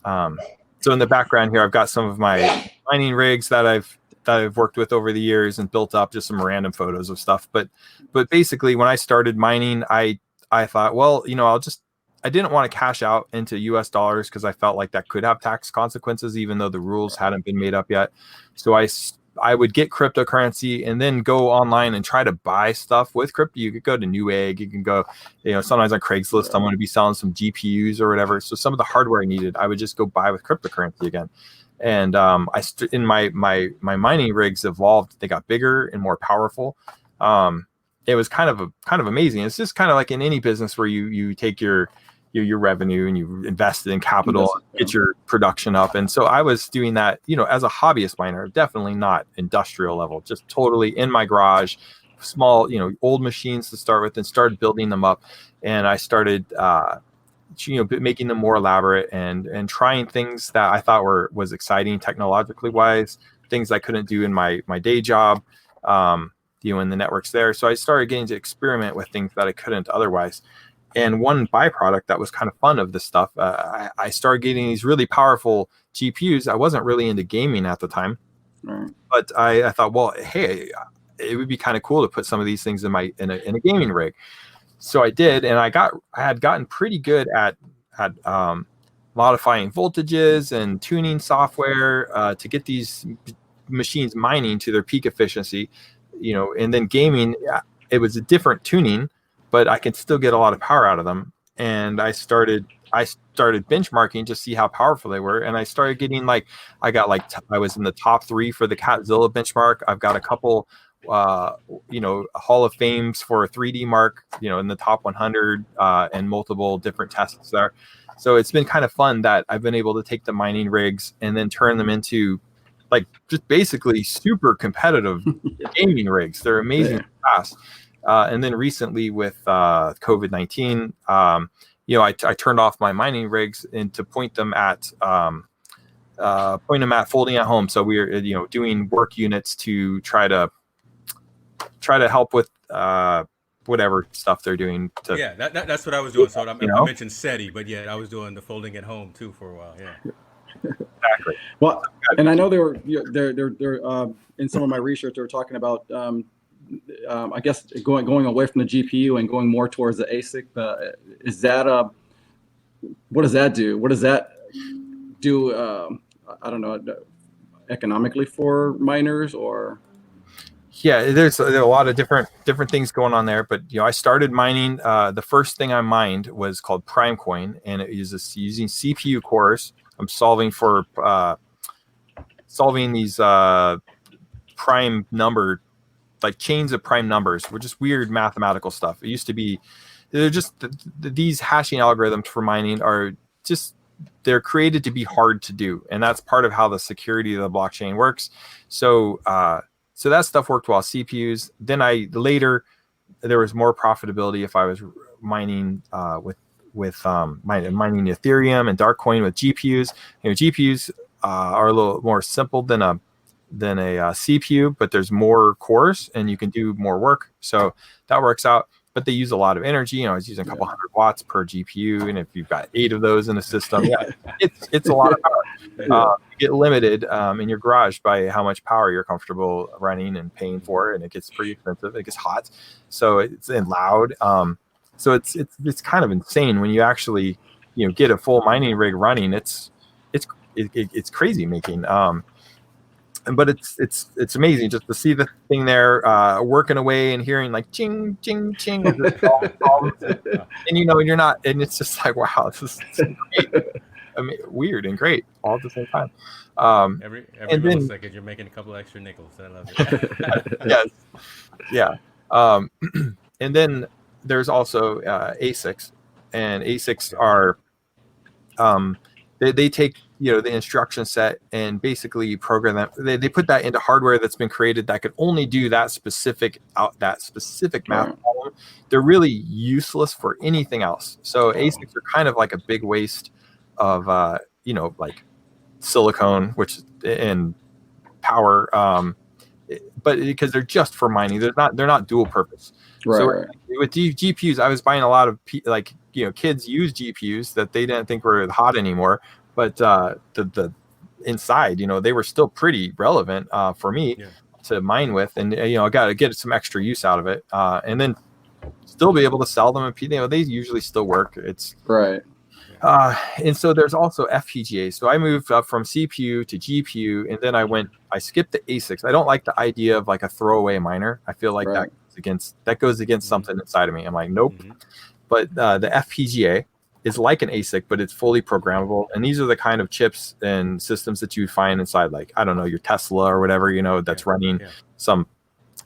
So in the background here, I've got some of my mining rigs that I've worked with over the years and built up, just some random photos of stuff. But basically, when I started mining, I thought, well, I didn't want to cash out into US dollars because I felt like that could have tax consequences, even though the rules hadn't been made up yet. So I would get cryptocurrency and then go online and try to buy stuff with crypto. You could go to Newegg, you can go, sometimes on Craigslist, I'm going to be selling some GPUs or whatever. So some of the hardware I needed, I would just go buy with cryptocurrency again. And in my mining rigs evolved. They got bigger and more powerful. It was kind of amazing. It's just kind of like in any business where you take your revenue and you invest it in capital, get your production up. And so I was doing that, as a hobbyist miner, definitely not industrial level, just totally in my garage, small, old machines to start with, and started building them up. And I started, making them more elaborate and trying things that I thought was exciting technologically wise, things I couldn't do in my day job, in the networks there. So I started getting to experiment with things that I couldn't otherwise. And one byproduct that was kind of fun of this stuff, I started getting these really powerful GPUs. I wasn't really into gaming at the time, but I thought, well, hey, it would be kind of cool to put some of these things in a gaming rig. So I did, and I had gotten pretty good at modifying voltages and tuning software to get these machines mining to their peak efficiency, and then gaming, it was a different tuning, but I could still get a lot of power out of them. And I started benchmarking to see how powerful they were. And I started getting I was in the top 3 for the Catzilla benchmark. I've got a couple, Hall of Fames for 3D Mark, in the top 100, and multiple different tests there. So it's been kind of fun that I've been able to take the mining rigs and then turn them into just basically super competitive gaming rigs. They're amazing fast. And then recently with COVID-19, I turned off my mining rigs and to point them at folding at home. So we're doing work units to try to help with whatever stuff they're doing. That's what I was doing. So I mentioned SETI, but I was doing the folding at home too for a while. Yeah. Exactly. Well, and I know they're in some of my research, they were talking about I guess going away from the GPU and going more towards the ASIC. Is that what does that do? What does that do? I don't know, economically for miners or? Yeah, there's a lot of different things going on there. But I started mining. The first thing I mined was called PrimeCoin, and it is using CPU cores. I'm solving these prime number, chains of prime numbers, which is weird mathematical stuff. It used to be, they're just these hashing algorithms for mining are just, they're created to be hard to do, and that's part of how the security of the blockchain works. So that stuff worked well. CPUs. Then later there was more profitability if I was mining mining Ethereum and Darkcoin with GPUs. GPUs are a little more simple than a CPU, but there's more cores and you can do more work. So that works out. But they use a lot of energy. It's using a couple hundred watts per GPU, and if you've got 8 of those in a system, it's a lot of power. You get limited in your garage by how much power you're comfortable running and paying for, and it gets pretty expensive. It gets hot, so it's loud. So it's kind of insane when you actually get a full mining rig running. It's crazy making. But it's amazing just to see the thing there working away and hearing ching ching ching, and you're not, and it's just wow, this is great. Weird and great all at the same time. Every millisecond you're making a couple extra nickels. I love it. Yes, yeah. And then there's also ASICs, and ASICs are they take the instruction set and basically program them. They put that into hardware that's been created that could only do that specific math problem. They're really useless for anything else. So ASICs are kind of like a big waste of like silicone, which and power, but because they're just for mining, they're not dual purpose. So with GPUs, I was buying a lot of kids use GPUs that they didn't think were hot anymore, but the inside, they were still pretty relevant for me to mine with, and I got to get some extra use out of it, and then still be able to sell them. And they usually still work. It's right. And so there's also FPGAs. So I moved up from CPU to GPU, and then I skipped the ASICs. I don't like the idea of like a throwaway miner. I feel like that goes against something inside of me. I'm like, nope. But the FPGA is like an ASIC, but it's fully programmable. And these are the kind of chips and systems that you find inside, like, I don't know, your Tesla or whatever, that's running some,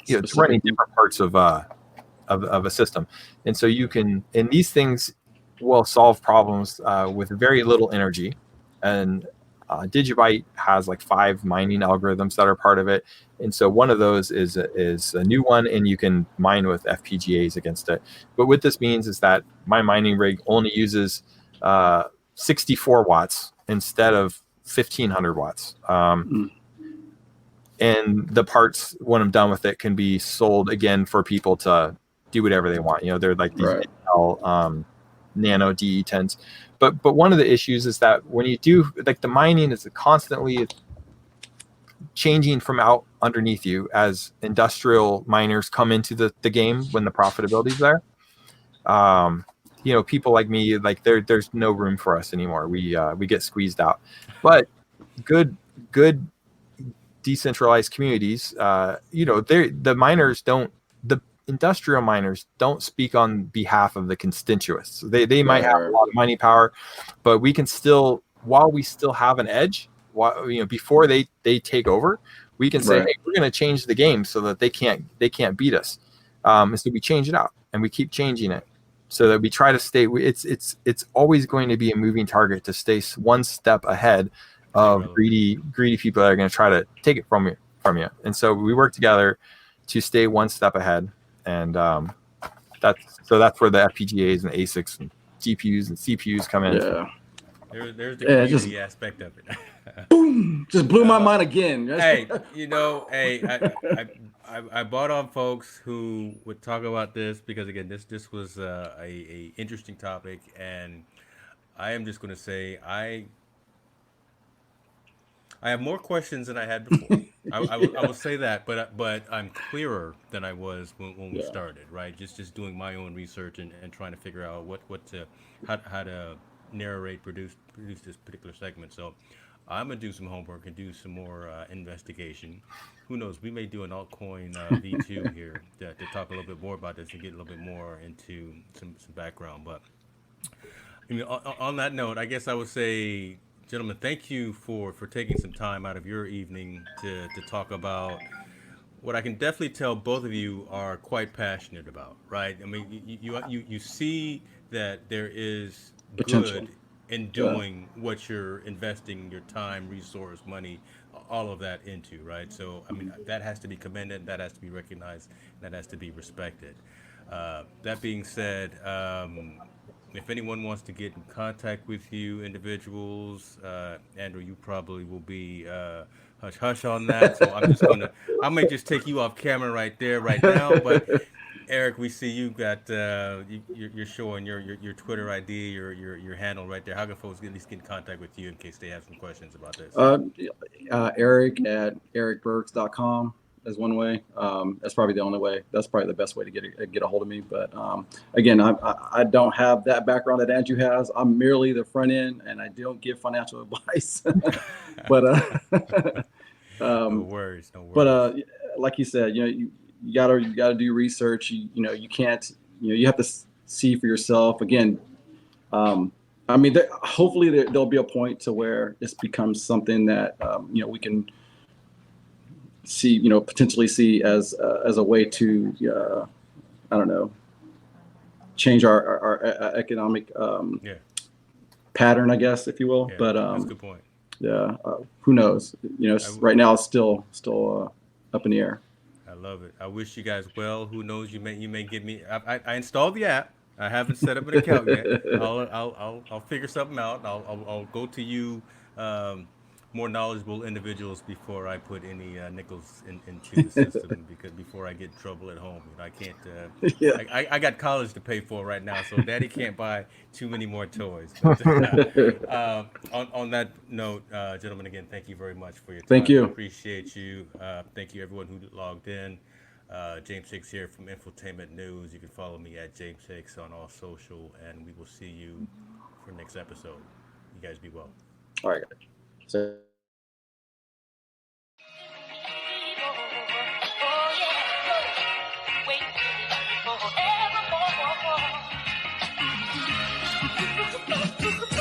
it's running different parts of a system. And so and these things will solve problems with very little energy. And Digibyte has like 5 mining algorithms that are part of it. And so one of those is a new one, and you can mine with FPGAs against it. But what this means is that my mining rig only uses 64 watts instead of 1,500 watts. And the parts, when I'm done with it, can be sold again for people to do whatever they want. They're like these Intel, Nano DE10s. But one of the issues is that when you do, like, the mining is constantly changing from out underneath you as industrial miners come into the game when the profitability is there. People like me, like, there's no room for us anymore. We get squeezed out. But good decentralized communities, the miners don't, the industrial miners don't speak on behalf of the constituents. They might have a lot of mining power, but we can still, while we still have an edge, before they take over, we can say, hey, we're going to change the game so that they can't beat us. And so we change it out, and we keep changing it so that we try to stay. It's always going to be a moving target to stay one step ahead of greedy people that are going to try to take it from you. And so we work together to stay one step ahead. And that's where the FPGAs and ASICs and GPUs and CPUs come in. There's the community aspect of it. Boom! Just blew my mind again. Hey, I bought on folks who would talk about this because, again, this was a interesting topic, and I am just going to say I have more questions than I had before. I will say that, but I'm clearer than I was when we started, right? Just doing my own research and trying to figure out how to narrate, produce this particular segment. So I'm gonna do some homework and do some more investigation. Who knows? We may do an altcoin V2 here to talk a little bit more about this and get a little bit more into some background. But on that note, I guess I would say, gentlemen, thank you for taking some time out of your evening to talk about what I can definitely tell both of you are quite passionate about, right? I mean, you see that there is potential good in doing what you're investing your time, resource, money, all of that into, right? So, I mean, that has to be commended, that has to be recognized, that has to be respected. That being said, if anyone wants to get in contact with you, individuals, Andrew, you probably will be hush hush on that. So I may just take you off camera right now. But Eric, we see you got you're showing your Twitter ID, your handle right there. How can folks at least get in contact with you in case they have some questions about this? Eric at ericbergs.com. is one way. That's probably the only way. That's probably the best way to get a hold of me. But again, I don't have that background that Andrew has. I'm merely the front end, and I don't give financial advice. But no worries. But like you said, you gotta do research. You can't. You have to see for yourself. Again, I mean, hopefully there'll be a point to where this becomes something that we can see, potentially see as a way to, I don't know, change our economic pattern, I guess, if you will. Yeah, but that's a good point. yeah, who knows? Right now it's still up in the air. I love it. I wish you guys well. Who knows? You may get me. I installed the app. I haven't set up an account yet. I'll figure something out. I'll go to you, more knowledgeable individuals before I put any nickels into the system, because before I get in trouble at home, I can't. Yeah. I got college to pay for right now, so Daddy can't buy too many more toys. But, on that note, gentlemen, again, thank you very much for your time. Thank you. I appreciate you. Thank you everyone who logged in. James Hicks here from Infotainment News. You can follow me at James Hicks on all social, and we will see you for next episode. You guys be well. All right. So Forevermore.